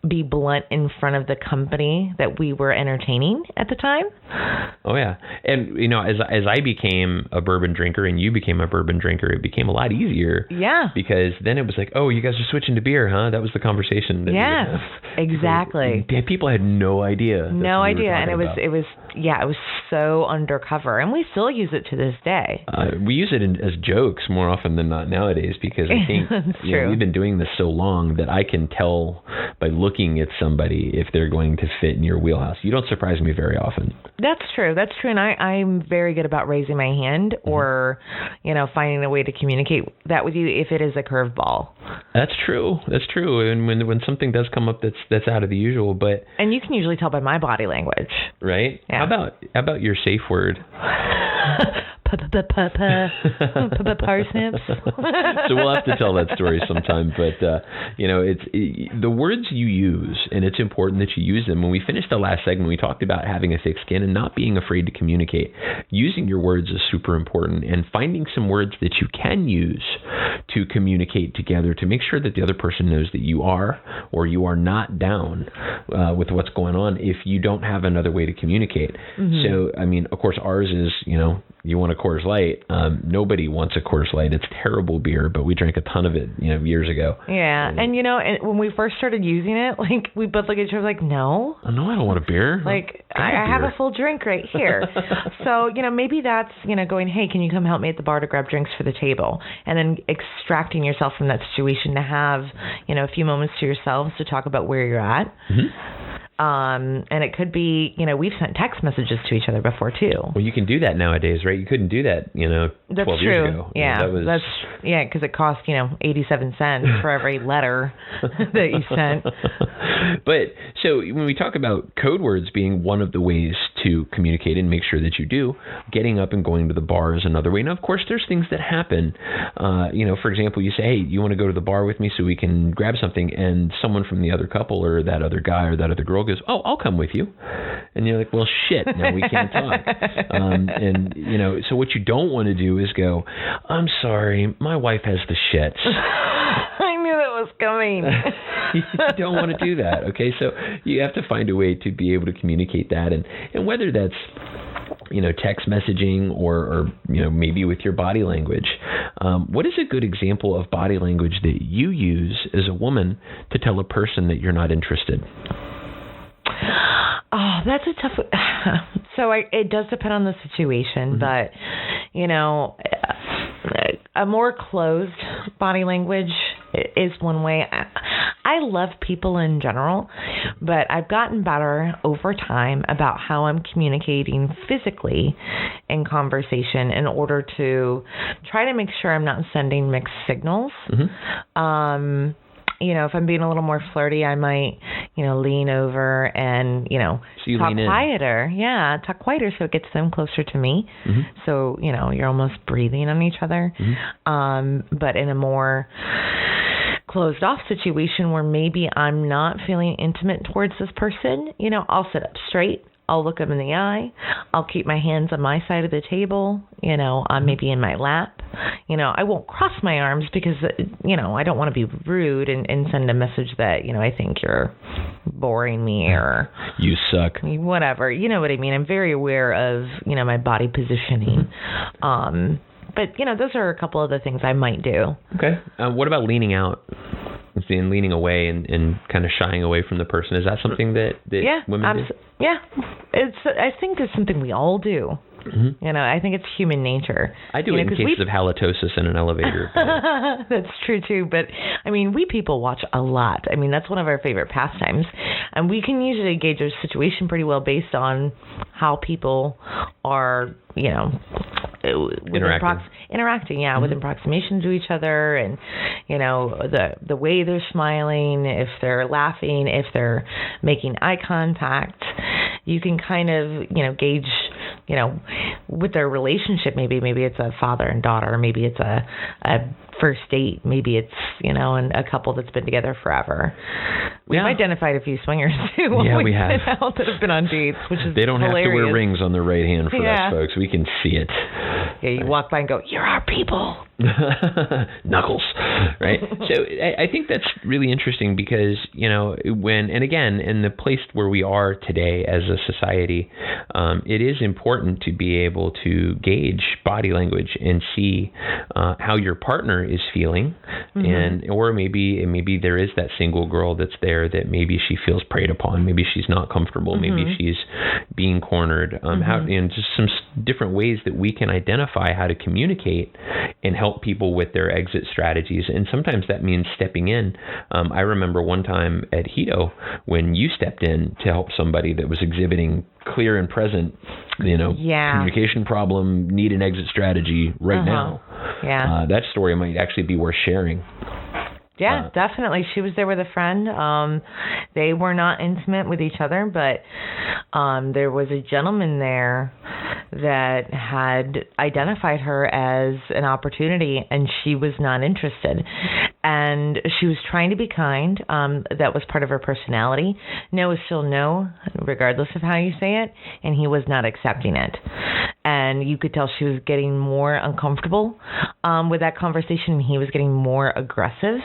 be blunt in front of the company that we were entertaining at the time. Oh yeah. And as I became a bourbon drinker and you became a bourbon drinker, it became a lot easier. Yeah. Because then it was like, oh, you guys are switching to beer, huh? That was the conversation. Yes, exactly. People had no idea. No idea. And it was so undercover, and we still use it to this day. We use it as jokes more often than not nowadays, because I think we've been doing this so long that I can tell by looking at somebody if they're going to fit in your wheelhouse. You don't surprise me very often. That's true. And I'm very good about raising my hand or, finding a way to communicate that with you if it is a curveball. That's true. And when something does come up that's out of the usual, and you can usually tell by my body language. Right? Yeah. How about your safe word? Parsnips. So we'll have to tell that story sometime. But it's the words you use, and it's important that you use them. When we finished the last segment, we talked about having a thick skin and not being afraid to communicate. Using your words is super important, and finding some words that you can use to communicate together to make sure that the other person knows that you are or you are not down with what's going on if you don't have another way to communicate. Mm-hmm. So, of course, ours is, you want a Coors Light. Nobody wants a Coors Light. It's terrible beer, but we drank a ton of it, years ago. Yeah, and when we first started using it, we both looked at each other like, no. Oh, no, I don't want a beer. I have a full drink right here. So, maybe that's, going, hey, can you come help me at the bar to grab drinks for the table? And then extracting yourself from that situation to have, a few moments to yourselves to talk about where you're at. Mm-hmm. And it could be, we've sent text messages to each other before too. Well, you can do that nowadays, right? You couldn't do that, 12 years ago. Yeah, because it cost, 87 cents for every letter that you sent. But so when we talk about code words being one of the ways to communicate and make sure that you do, getting up and going to the bar is another way. Now, of course, there's things that happen. For example, you say, hey, you want to go to the bar with me so we can grab something? And someone from the other couple or that other guy or that other girl goes, oh, I'll come with you. And you're like, well, shit, now we can't talk. So what you don't want to do is go, I'm sorry, my wife has the shits. I knew that was coming. You don't want to do that, okay? So you have to find a way to be able to communicate that. And whether that's, text messaging or maybe with your body language. What is a good example of body language that you use as a woman to tell a person that you're not interested? Oh, that's a tough. So it does depend on the situation, mm-hmm. but a more closed body language is one way. I love people in general, but I've gotten better over time about how I'm communicating physically in conversation in order to try to make sure I'm not sending mixed signals. Mm-hmm. If I'm being a little more flirty, I might, lean over and, so talk quieter. Yeah, talk quieter so it gets them closer to me. Mm-hmm. So, you're almost breathing on each other. Mm-hmm. But in a more closed off situation where maybe I'm not feeling intimate towards this person, I'll sit up straight. I'll look them in the eye. I'll keep my hands on my side of the table, maybe in my lap. I won't cross my arms because, I don't want to be rude and send a message that, I think you're boring me or... You suck. Whatever. You know what I mean? I'm very aware of, my body positioning. Mm-hmm. But, those are a couple of the things I might do. Okay. What about leaning out? And leaning away and kind of shying away from the person. Is that something that women do? Yeah. I think it's something we all do. Mm-hmm. I think it's human nature. I do it in cases of halitosis in an elevator. That's true too. But we people watch a lot. That's one of our favorite pastimes, and we can usually gauge a situation pretty well based on how people are, interacting, mm-hmm. with approximation to each other, and the way they're smiling, if they're laughing, if they're making eye contact. You can kind of gauge with their relationship, maybe it's a father and daughter, maybe it's a first date, maybe it's, a couple that's been together forever. We've identified a few swingers too. Yeah, we have. Out that have been on dates, which is They don't hilarious. have to wear rings on their right hand for us, folks. We can see it. Yeah, you walk by and go, "You're our people." Knuckles, right? So I think that's really interesting because, and again, in the place where we are today as a society, it is important to be able to gauge body language and see how your partner is feeling, or maybe there is that single girl that's there that maybe she feels preyed upon, maybe she's not comfortable, maybe she's being cornered. Just some different ways that we can identify how to communicate and help people with their exit strategies. And sometimes that means stepping in. I remember one time at Hito when you stepped in to help somebody that was exhibiting clear and present, communication problem, need an exit strategy right now. Yeah. That story might actually be worth sharing. Yeah, definitely. She was there with a friend. They were not intimate with each other, but there was a gentleman there that had identified her as an opportunity, and she was not interested. And she was trying to be kind. That was part of her personality. No is still no, regardless of how you say it, and he was not accepting it. And you could tell she was getting more uncomfortable with that conversation, and he was getting more aggressive.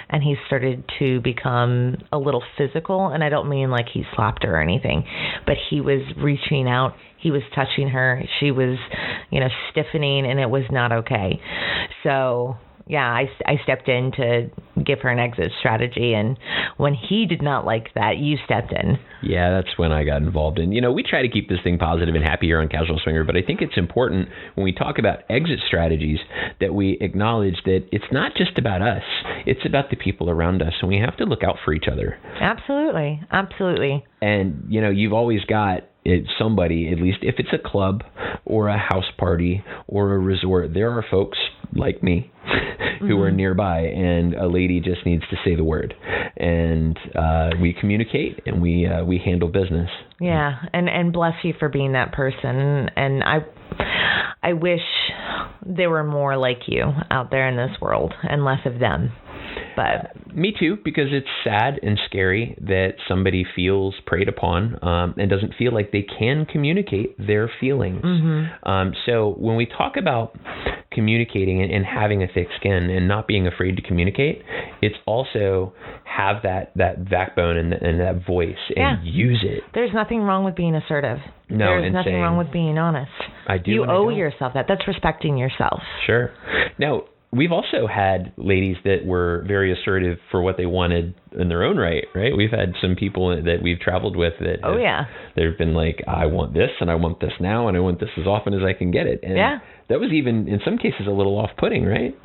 And he started to become a little physical. And I don't mean like he slapped her or anything, but he was reaching out. He was touching her. She was, stiffening, and it was not okay. So, yeah, I stepped in to give her an exit strategy. And when he did not like that, you stepped in. Yeah, that's when I got involved in. We try to keep this thing positive and happy here on Casual Swinger, but I think it's important when we talk about exit strategies that we acknowledge that it's not just about us. It's about the people around us, and we have to look out for each other. Absolutely. Absolutely. And, you've always got somebody, at least if it's a club or a house party or a resort, there are folks like me who are nearby, and a lady just needs to say the word, and we communicate and we handle business. Yeah, and bless you for being that person. And I wish there were more like you out there in this world and less of them. But me too, because it's sad and scary that somebody feels preyed upon and doesn't feel like they can communicate their feelings. So when we talk about communicating and having a thick skin and not being afraid to communicate, it's also have that backbone and that voice and use it. There's nothing wrong with being assertive. No, there's nothing wrong with being honest. I do. You owe yourself that. That's respecting yourself. Sure. Now, we've also had ladies that were very assertive for what they wanted in their own right? We've had some people that we've traveled with that they've been like, I want this and I want this now and I want this as often as I can get it. And that was even, in some cases, a little off-putting, right?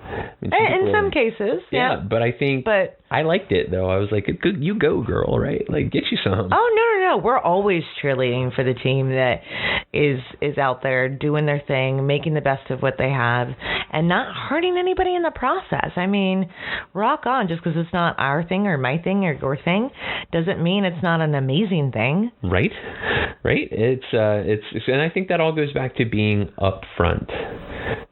In some cases, yeah. But I think I liked it, though. I was like, you go, girl, right? Like, get you some. Oh, no. We're always cheerleading for the team that is out there doing their thing, making the best of what they have, and not hurting anybody in the process. I mean, rock on. Just because it's not our thing or my thing or your thing doesn't mean it's not an amazing thing. Right. It's and I think that all goes back to being upfront.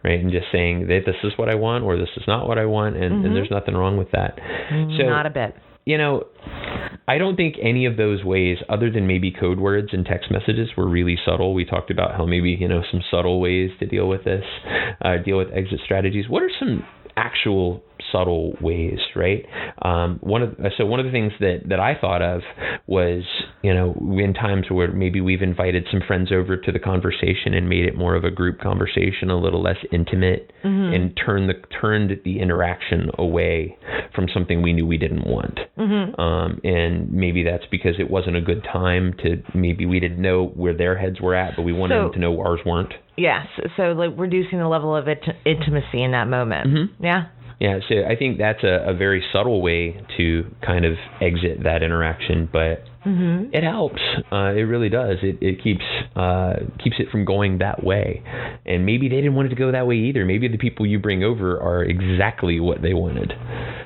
Right, and just saying that this is what I want or this is not what I want, and there's nothing wrong with that. So, not a bit. I don't think any of those ways, other than maybe code words and text messages, were really subtle. We talked about how maybe, some subtle ways to deal with this, deal with exit strategies. What are some actual subtle ways, right? One of the things that I thought of was, in times where maybe we've invited some friends over to the conversation and made it more of a group conversation, a little less intimate, and turned the interaction away from something we knew we didn't want. And maybe that's because it wasn't a good time maybe we didn't know where their heads were at, but we wanted them to know ours weren't. Yes. So like reducing the level of intimacy in that moment. Yeah. Yeah, so I think that's a very subtle way to kind of exit that interaction, but it helps. It really does. It keeps it from going that way. And maybe they didn't want it to go that way either. Maybe the people you bring over are exactly what they wanted.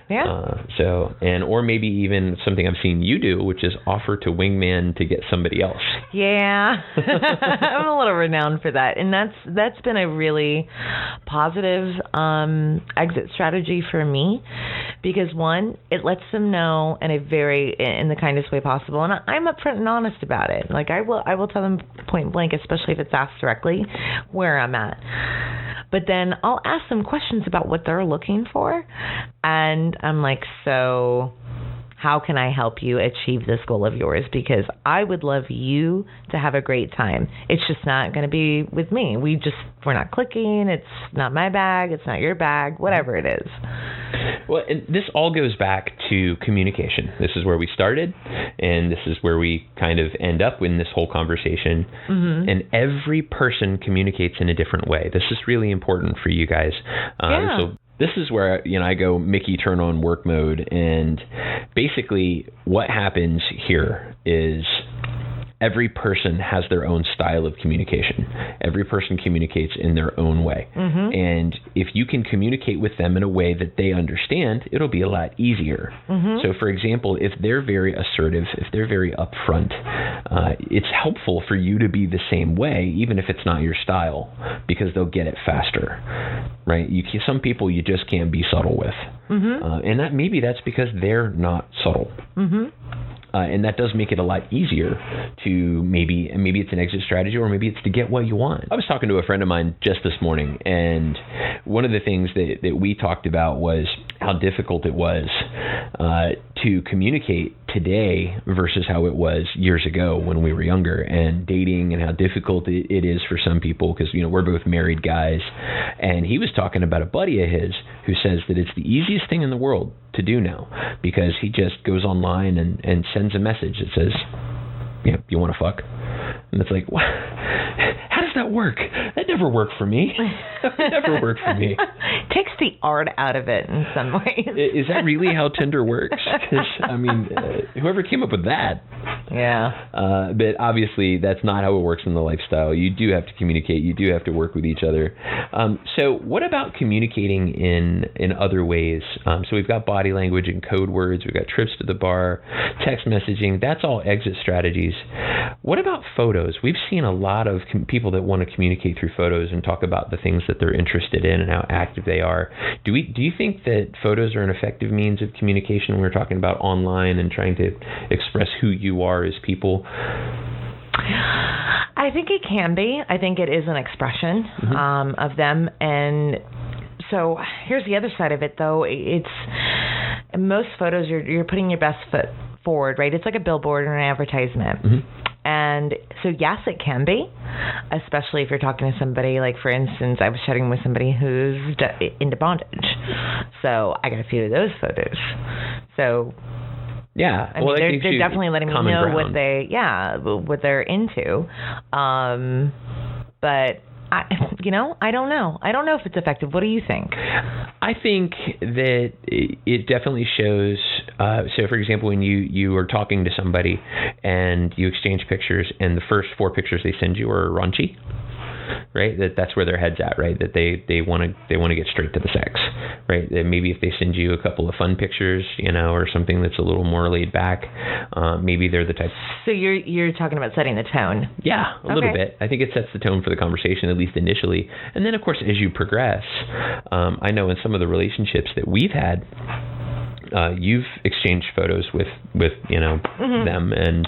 Yeah. Or maybe even something I've seen you do, which is offer to wingman to get somebody else. Yeah. I'm a little renowned for that. And that's been a really positive exit strategy for me, because one, it lets them know in the kindest way possible. And I'm upfront and honest about it. Like I will tell them point blank, especially if it's asked directly, where I'm at. But then I'll ask them questions about what they're looking for. And I'm like, so how can I help you achieve this goal of yours? Because I would love you to have a great time. It's just not going to be with me. We're not clicking. It's not my bag. It's not your bag, whatever it is. Well, and this all goes back to communication. This is where we started, and this is where we kind of end up in this whole conversation. Mm-hmm. And every person communicates in a different way. This is really important for you guys. So this is where, I go, Mickey, turn on work mode. And basically what happens here is every person has their own style of communication. Every person communicates in their own way. Mm-hmm. And if you can communicate with them in a way that they understand, it'll be a lot easier. Mm-hmm. So, for example, if they're very assertive, if they're very upfront, it's helpful for you to be the same way, even if it's not your style, because they'll get it faster, right? Some people you just can't be subtle with. Mm-hmm. And maybe that's because they're not subtle. Mm-hmm. And that does make it a lot easier to maybe it's an exit strategy, or maybe it's to get what you want. I was talking to a friend of mine just this morning, and one of the things that we talked about was how difficult it was to communicate today versus how it was years ago when we were younger, and dating, and how difficult it is for some people, because we're both married guys. And he was talking about a buddy of his who says that it's the easiest thing in the world to do now, because he just goes online and sends a message that says, you want to fuck? And it's like, what? How does that work? That never worked for me. That never worked for me. Takes the art out of it in some ways. Is that really how Tinder works? Because, whoever came up with that. Yeah. But obviously, that's not how it works in the lifestyle. You do have to communicate. You do have to work with each other. So what about communicating in other ways? So we've got body language and code words. We've got trips to the bar, text messaging. That's all exit strategies. What about photos? We've seen a lot of people that want to communicate through photos and talk about the things that they're interested in and how active they are. Do you think that photos are an effective means of communication when we're talking about online and trying to express who you are as people? I think it can be. I think it is an expression of them. And so here's the other side of it, though. It's most photos, you're putting your best foot forward, right? It's like a billboard or an advertisement. Mm-hmm. And so, yes, it can be, especially if you're talking to somebody, like, for instance, I was chatting with somebody who's into bondage. So I got a few of those photos. So, yeah, I mean, they're definitely letting me know what they're into. But I don't know. I don't know if it's effective. What do you think? I think that it definitely shows. So, for example, when you are talking to somebody and you exchange pictures, and the first 4 pictures they send you are raunchy, right? That's where their head's at, right? That they want to get straight to the sex, right? That maybe if they send you a couple of fun pictures, or something that's a little more laid back, maybe they're the type. So you're talking about setting the tone. Yeah, a little bit. I think it sets the tone for the conversation, at least initially, and then of course as you progress, I know in some of the relationships that we've had, you've exchanged photos with them, and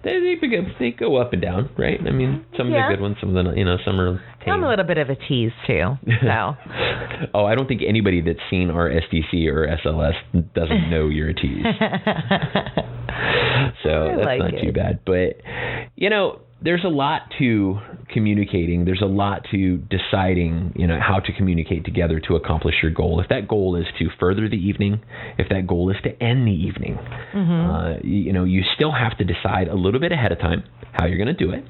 they go up and down, right? I mean, some of the good ones, some of the some are tame. I'm a little bit of a tease too. So. Oh, I don't think anybody that's seen our SDC or SLS doesn't know you're a tease. So that's not too bad, but there's a lot to communicating. There's a lot to deciding, how to communicate together to accomplish your goal. If that goal is to further the evening, if that goal is to end the evening, you still have to decide a little bit ahead of time how you're going to do it.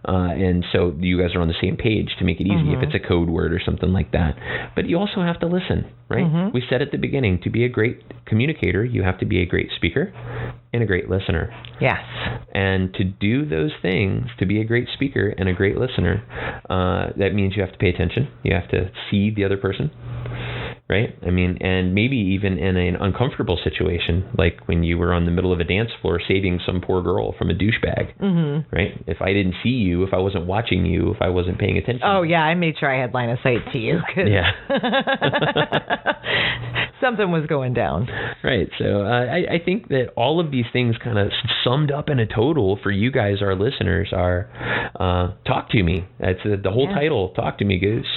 And so you guys are on the same page to make it easy if it's a code word or something like that. But you also have to listen, right? We said at the beginning, to be a great communicator, you have to be a great speaker and a great listener. Yes. And to do those things, to be a great speaker and a great listener, that means you have to pay attention. You have to see the other person. right? I mean, and maybe even in an uncomfortable situation, like when you were on the middle of a dance floor saving some poor girl from a douchebag, right? If I didn't see you, if I wasn't watching you, if I wasn't paying attention. Oh, yeah, I made sure I had line of sight to you. Yeah. Something was going down. Right. So I think that all of these things kind of summed up in a total for you guys, our listeners, are Talk to Me. That's the whole title, Talk to Me, Goose.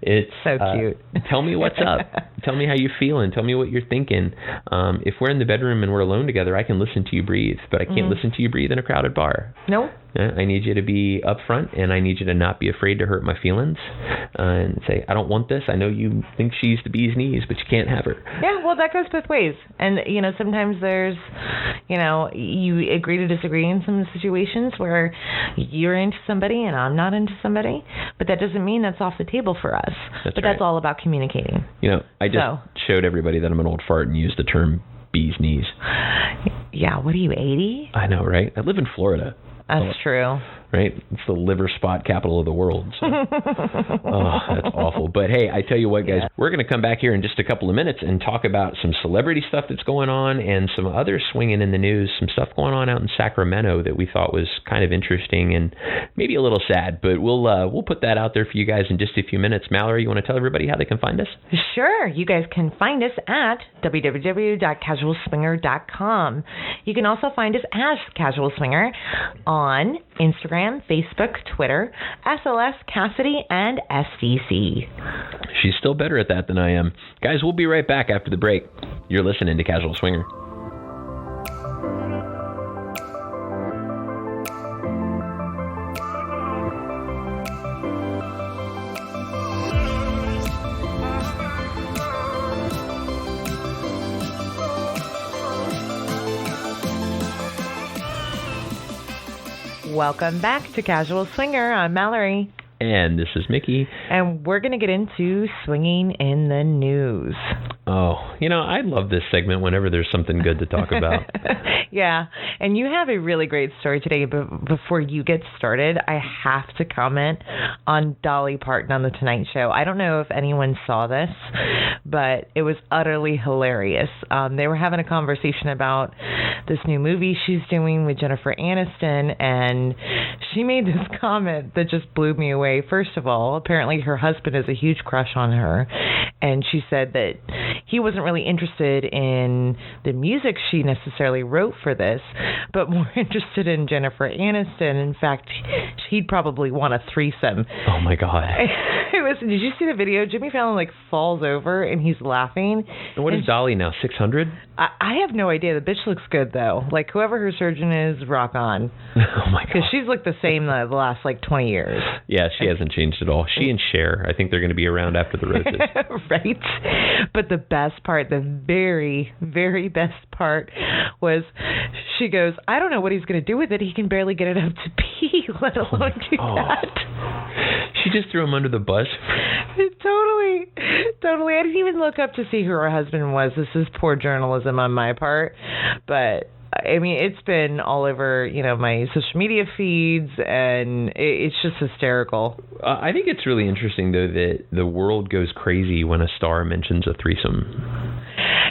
It's so cute. Tell me what's up. Tell me how you're feeling. Tell me what you're thinking. If we're in the bedroom and we're alone together, I can listen to you breathe, but I can't listen to you breathe in a crowded bar. Nope. I need you to be upfront, and I need you to not be afraid to hurt my feelings and say, I don't want this. I know you think she's the bee's knees, but you can't have her. Yeah, well, that goes both ways. And, sometimes there's, you agree to disagree in some situations where you're into somebody and I'm not into somebody, but that doesn't mean that's off the table for us. That's but right. That's all about communicating. I just showed everybody that I'm an old fart and used the term bee's knees. Yeah, what are you, 80? I know, right? I live in Florida. That's true. Right? It's the liver spot capital of the world. So. Oh, that's awful. But hey, I tell you what, guys, we're going to come back here in just a couple of minutes and talk about some celebrity stuff that's going on and some other swinging in the news, some stuff going on out in Sacramento that we thought was kind of interesting and maybe a little sad, but we'll put that out there for you guys in just a few minutes. Mallory, you want to tell everybody how they can find us? Sure. You guys can find us at www.casualswinger.com. You can also find us as Casual Swinger on Instagram, Facebook, Twitter, SLS, Cassidy, and SCC. She's still better at that than I am. Guys, we'll be right back after the break. You're listening to Casual Swinger. Welcome back to Casual Swinger. I'm Mallory. And this is Mickey. And we're going to get into swinging in the news. Oh, I love this segment whenever there's something good to talk about. Yeah. And you have a really great story today. But before you get started, I have to comment on Dolly Parton on The Tonight Show. I don't know if anyone saw this, but it was utterly hilarious. They were having a conversation about this new movie she's doing with Jennifer Aniston, and she made this comment that just blew me away. First of all, apparently her husband is a huge crush on her, and she said that he wasn't really interested in the music she necessarily wrote for this, but more interested in Jennifer Aniston. In fact, he'd probably want a threesome. Oh my God. Did you see the video? Jimmy Fallon falls over and he's laughing. And what is Dolly now, 600? I have no idea. The bitch looks good though. Whoever her surgeon is, rock on. Oh my God. Because she's looked the same the last 20 years. Yeah, she hasn't changed at all. She and Cher, I think they're going to be around after the roses. Right. But the best part, the very, very best part was she goes, I don't know what he's going to do with it. He can barely get it up to pee, let alone do that. She just threw him under the bus. Totally. I didn't even look up to see who her husband was. This is poor journalism on my part. But I mean, it's been all over, my social media feeds, and it's just hysterical. I think it's really interesting, though, that the world goes crazy when a star mentions a threesome.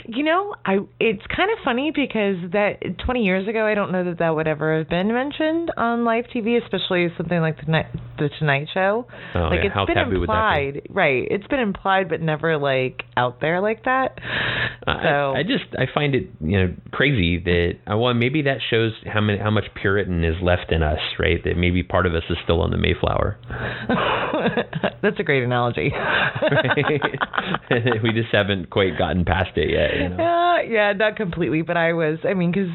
It's kind of funny because that 20 years ago, I don't know that would ever have been mentioned on live TV, especially something like the Tonight Show. Oh, yeah. It's How been taboo implied, would that be? Right? It's been implied, but never out there like that. So I find it crazy that maybe that shows how much Puritan is left in us, right? That maybe part of us is still on the Mayflower. That's a great analogy. We just haven't quite gotten past it yet. Yeah, not completely, but because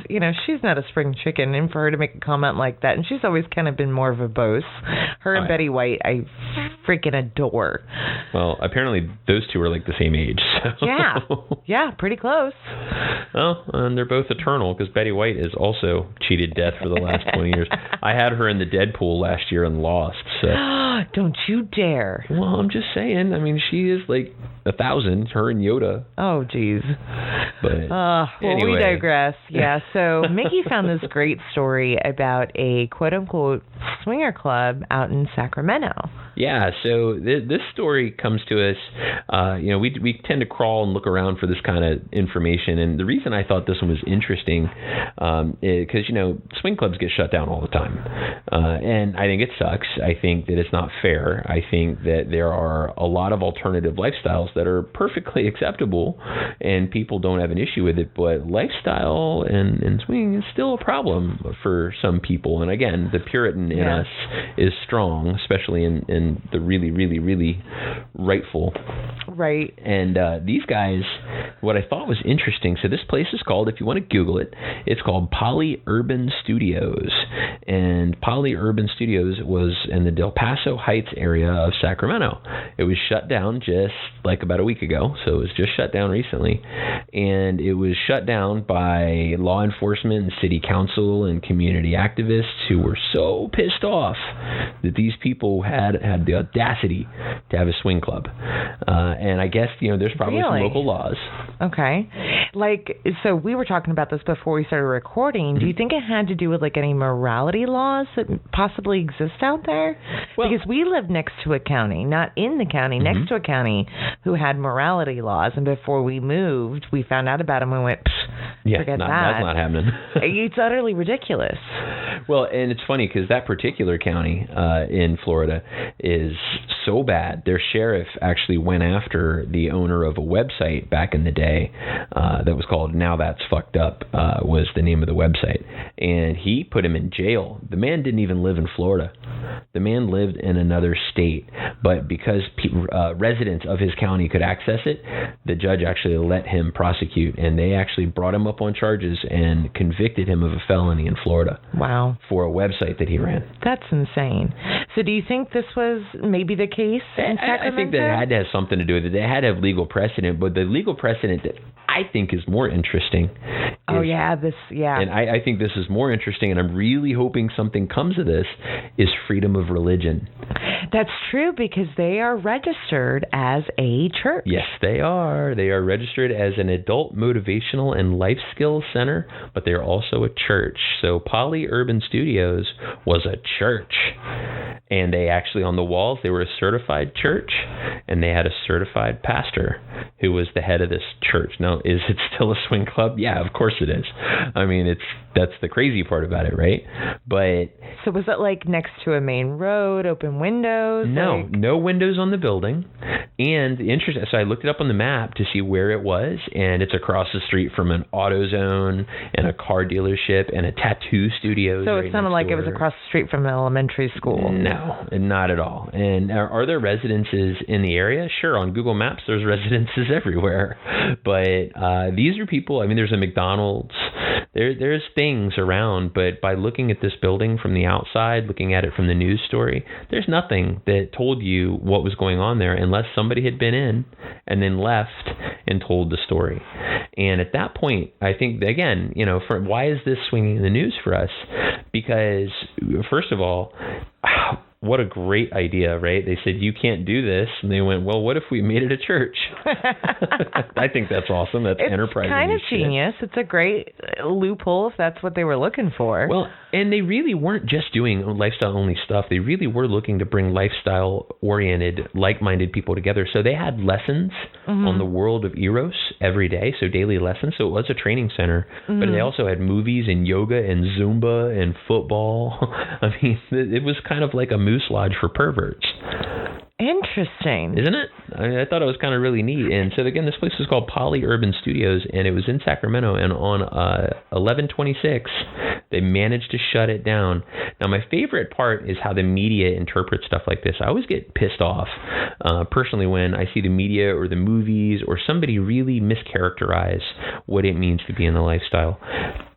she's not a spring chicken, and for her to make a comment like that, and she's always kind of been more of a boss. Her and Betty White, I freaking adore. Well, apparently those two are the same age. So. Yeah, pretty close. Well, and they're both eternal because Betty White has also cheated death for the last 20 years. I had her in the Deadpool last year and lost. So. Don't you dare. Well, I'm just saying. I mean, she is 1,000, her and Yoda. Oh, geez. But anyway. We digress. Yeah, so Mickey found this great story about a quote-unquote swinger club out in Sacramento. Yeah, so this story comes to us, we tend to crawl and look around for this kind of information, and the reason I thought this one was interesting is because, swing clubs get shut down all the time, and I think it sucks. I think that it's not fair. I think that there are a lot of alternative lifestyles that are perfectly acceptable, and people don't have an issue with it, but lifestyle and swinging is still a problem for some people, and again, the Puritan in us is strong, especially in the really, really, really rightful. Right. And these guys, what I thought was interesting, so this place is called, if you want to Google it, it's called Polyurban Studios. And Polyurban Studios was in the Del Paso Heights area of Sacramento. It was shut down just like about a week ago, so it was just shut down recently. And it was shut down by law enforcement and city council and community activists who were so pissed off that these people had the audacity to have a swing club. And I guess, there's probably some local laws. Okay. So we were talking about this before we started recording. Mm-hmm. Do you think it had to do with any morality laws that possibly exist out there? Well, because we live next to a county, not in the county, mm-hmm. next to a county who had morality laws. And before we moved, we found out about them and we went, forget that. That's not happening. It's utterly ridiculous. Well, and it's funny because that particular county in Florida is so bad. Their sheriff actually went after the owner of a website back in the day that was called Now That's Fucked Up, was the name of the website. And he put him in jail. The man didn't even live in Florida. The man lived in another state. But because residents of his county could access it, the judge actually let him prosecute. And they actually brought him up on charges and convicted him of a felony in Florida. Wow. For a website that he ran. That's insane. So do you think this was maybe the case in Sacramento? I think that it had to have something to do with it. They had to have legal precedent, but the legal precedent that I think is more interesting. And I think this is more interesting, and I'm really hoping something comes of this, is freedom of religion. That's true, because they are registered as a church. Yes, they are. They are registered as an adult motivational and life skills center, but they're also a church. So Polyurban Studios was a church. And they actually, on the walls, they were a certified church, and they had a certified pastor who was the head of this church. Now, is it still a swing club? Yeah, of course it is. I mean, that's the crazy part about it, right? But so was it next to a main road, open windows? No, no windows on the building. And interesting, so I looked it up on the map to see where it was, and it's across the street from an AutoZone and a car dealership and a tattoo studio. So it sounded like it was across the street from an elementary school. No, not at all. And are there residences in the area? Sure, on Google Maps there's residences everywhere. But these are people, there's a McDonald's, there's things around, but by looking at this building from the outside, looking at it from the news story, there's nothing that told you what was going on there unless somebody had been in and then left and told the story. And at that point, I think, again, why is this swinging in the news for us? Because, first of all, what a great idea, right? They said, you can't do this. And they went, well, what if we made it a church? I think that's awesome. That's enterprising. It's kind of genius. It's a great loophole if that's what they were looking for. Well, and they really weren't just doing lifestyle-only stuff. They really were looking to bring lifestyle-oriented, like-minded people together. So they had lessons on the world of Eros every day, so daily lessons. So it was a training center. But they also had movies and yoga and Zumba and football. It was kind of like a moose lodge for perverts. Interesting. Isn't it? I thought it was kind of really neat. And so, again, this place was called Polyurban Studios, and it was in Sacramento. And on 11/26, they managed to shut it down. Now, my favorite part is how the media interprets stuff like this. I always get pissed off, personally, when I see the media or the movies or somebody really mischaracterize what it means to be in the lifestyle.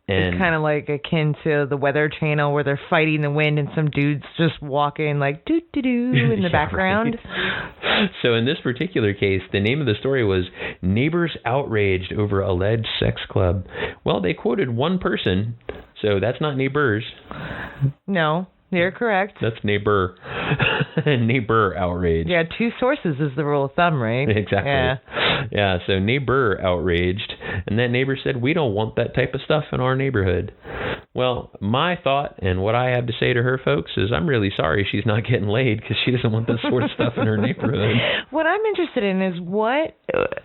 It's kind of like akin to the Weather Channel where they're fighting the wind and some dude's just walking like doo-doo-doo in the background. Right. So in this particular case, the name of the story was Neighbors Outraged Over Alleged Sex Club. Well, they quoted one person, so that's not neighbors. No, you're correct. That's neighbor. Neighbor outraged. Yeah, two sources is the rule of thumb, right? Exactly. Yeah, so neighbor outraged. And that neighbor said, we don't want that type of stuff in our neighborhood. Well, my thought and what I have to say to her, folks, is I'm really sorry she's not getting laid because she doesn't want this sort of stuff in her neighborhood. What I'm interested in is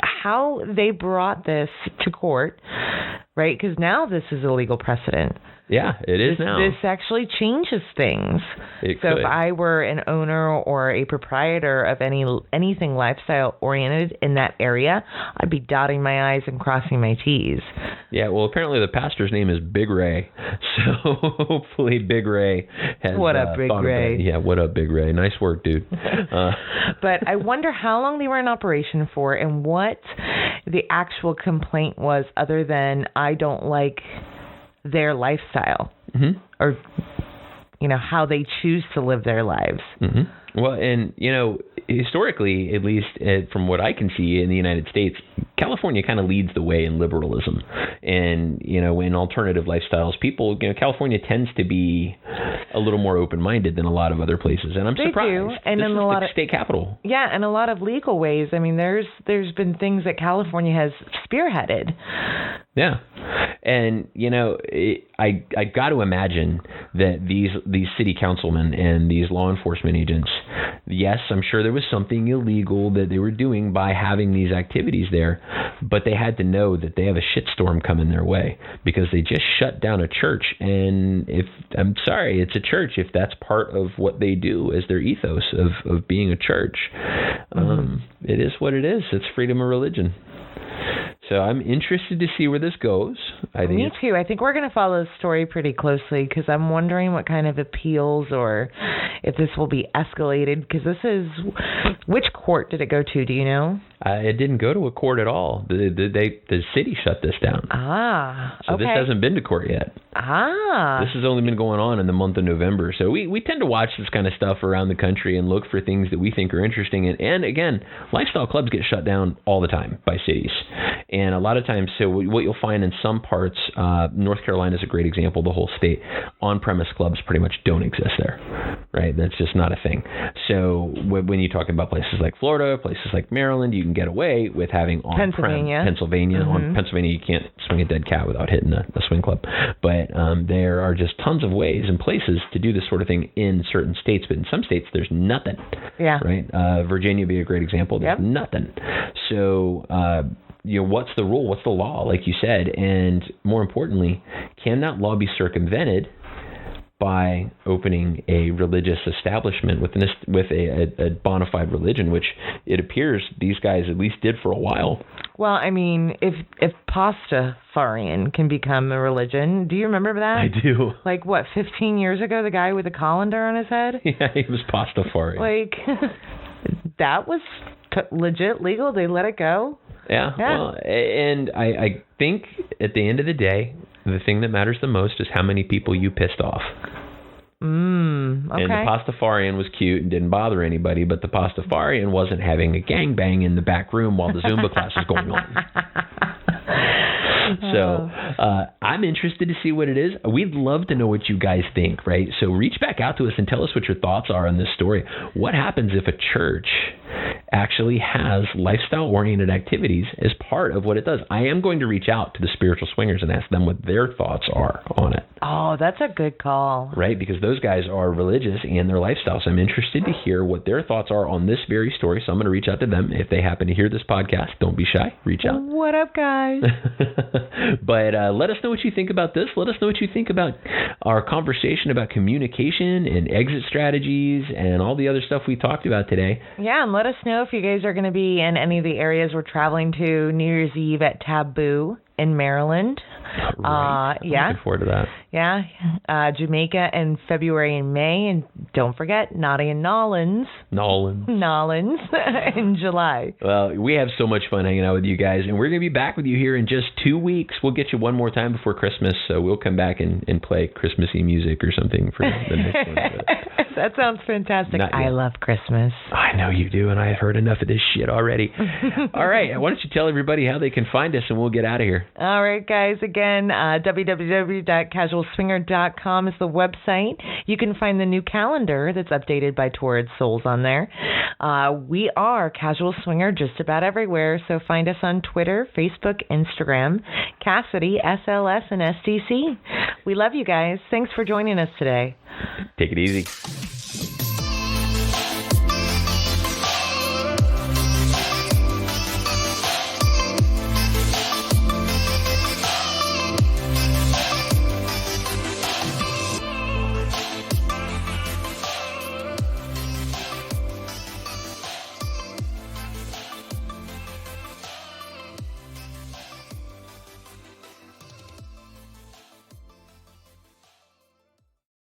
how they brought this to court, right? Because now this is a legal precedent. Yeah, it is now. This actually changes things. It so could. If I were an owner or a proprietor of anything lifestyle-oriented in that area, I'd be dotting my I's and crossing my T's. Yeah, well, apparently the pastor's name is Big Ray. So hopefully Big Ray has What up, Big Ray? Yeah, what up, Big Ray? Nice work, dude. But I wonder how long they were in operation for and what the actual complaint was other than I don't like their lifestyle or, how they choose to live their lives. Well, and, historically, at least from what I can see in the United States, California kind of leads the way in liberalism and, in alternative lifestyles. People, California tends to be a little more open-minded than a lot of other places. And I'm surprised. Do. And this in is a lot the state capital. Yeah, and a lot of legal ways. I mean, there's been things that California has spearheaded. Yeah. And, I got to imagine that these city councilmen and these law enforcement agents, yes, I'm sure there was something illegal that they were doing by having these activities there, but they had to know that they have a shitstorm coming their way because they just shut down a church. And I'm sorry, it's a church if that's part of what they do as their ethos of being a church. It is what it is. It's freedom of religion. So I'm interested to see where this goes. Me too. I think we're going to follow the story pretty closely because I'm wondering what kind of appeals or if this will be escalated because which court did it go to? Do you know? It didn't go to a court at all. The city shut this down. So this hasn't been to court yet. This has only been going on in the month of November. So we tend to watch this kind of stuff around the country and look for things that we think are interesting. And again, lifestyle clubs get shut down all the time by cities. And a lot of times, so what you'll find in some parts, North Carolina is a great example, the whole state, on-premise clubs pretty much don't exist there, right? That's just not a thing. So when you're talking about places like Florida, places like Maryland, you can get away with having on-prem. Pennsylvania. On Pennsylvania, you can't swing a dead cat without hitting a swing club. But there are just tons of ways and places to do this sort of thing in certain states. But in some states, there's nothing. Yeah. Right? Virginia would be a great example. There's nothing. So... what's the rule? What's the law, like you said? And more importantly, can that law be circumvented by opening a religious establishment with a bona fide religion, which it appears these guys at least did for a while? Well, I mean, if Pastafarian can become a religion, do you remember that? I do. 15 years ago, the guy with the colander on his head? Yeah, he was Pastafarian. That was legit legal. They let it go. Yeah. Well, and I think at the end of the day, the thing that matters the most is how many people you pissed off. Okay. And the Pastafarian was cute and didn't bother anybody, but the Pastafarian wasn't having a gangbang in the back room while the Zumba class was going on. So I'm interested to see what it is. We'd love to know what you guys think, right? So reach back out to us and tell us what your thoughts are on this story. What happens if a church actually has lifestyle-oriented activities as part of what it does? I am going to reach out to the spiritual swingers and ask them what their thoughts are on it. Oh, that's a good call. Right, because those guys are religious and their lifestyle. So I'm interested to hear what their thoughts are on this very story. So I'm going to reach out to them. If they happen to hear this podcast, don't be shy. Reach out. What up, guys? But let us know what you think about this. Let us know what you think about our conversation about communication and exit strategies and all the other stuff we talked about today. Yeah, and let us know if you guys are going to be in any of the areas we're traveling to New Year's Eve at Taboo in Maryland. Right. I'm looking forward to that. Yeah. Jamaica in February and May. And don't forget, Naughty and Nolans in July. Well, we have so much fun hanging out with you guys. And we're going to be back with you here in just 2 weeks. We'll get you one more time before Christmas. So we'll come back and play Christmassy music or something for the next one. That sounds fantastic. I love Christmas. I know you do. And I have heard enough of this shit already. All right. Why don't you tell everybody how they can find us and we'll get out of here. All right, guys. Again, www.casual casualswinger.com is the website. You can find the new calendar that's updated by Torrid Souls on there. We are Casual Swinger just about everywhere, so find us on Twitter, Facebook, Instagram, Cassidy, SLS, and STC. We love you guys. Thanks for joining us today. Take it easy.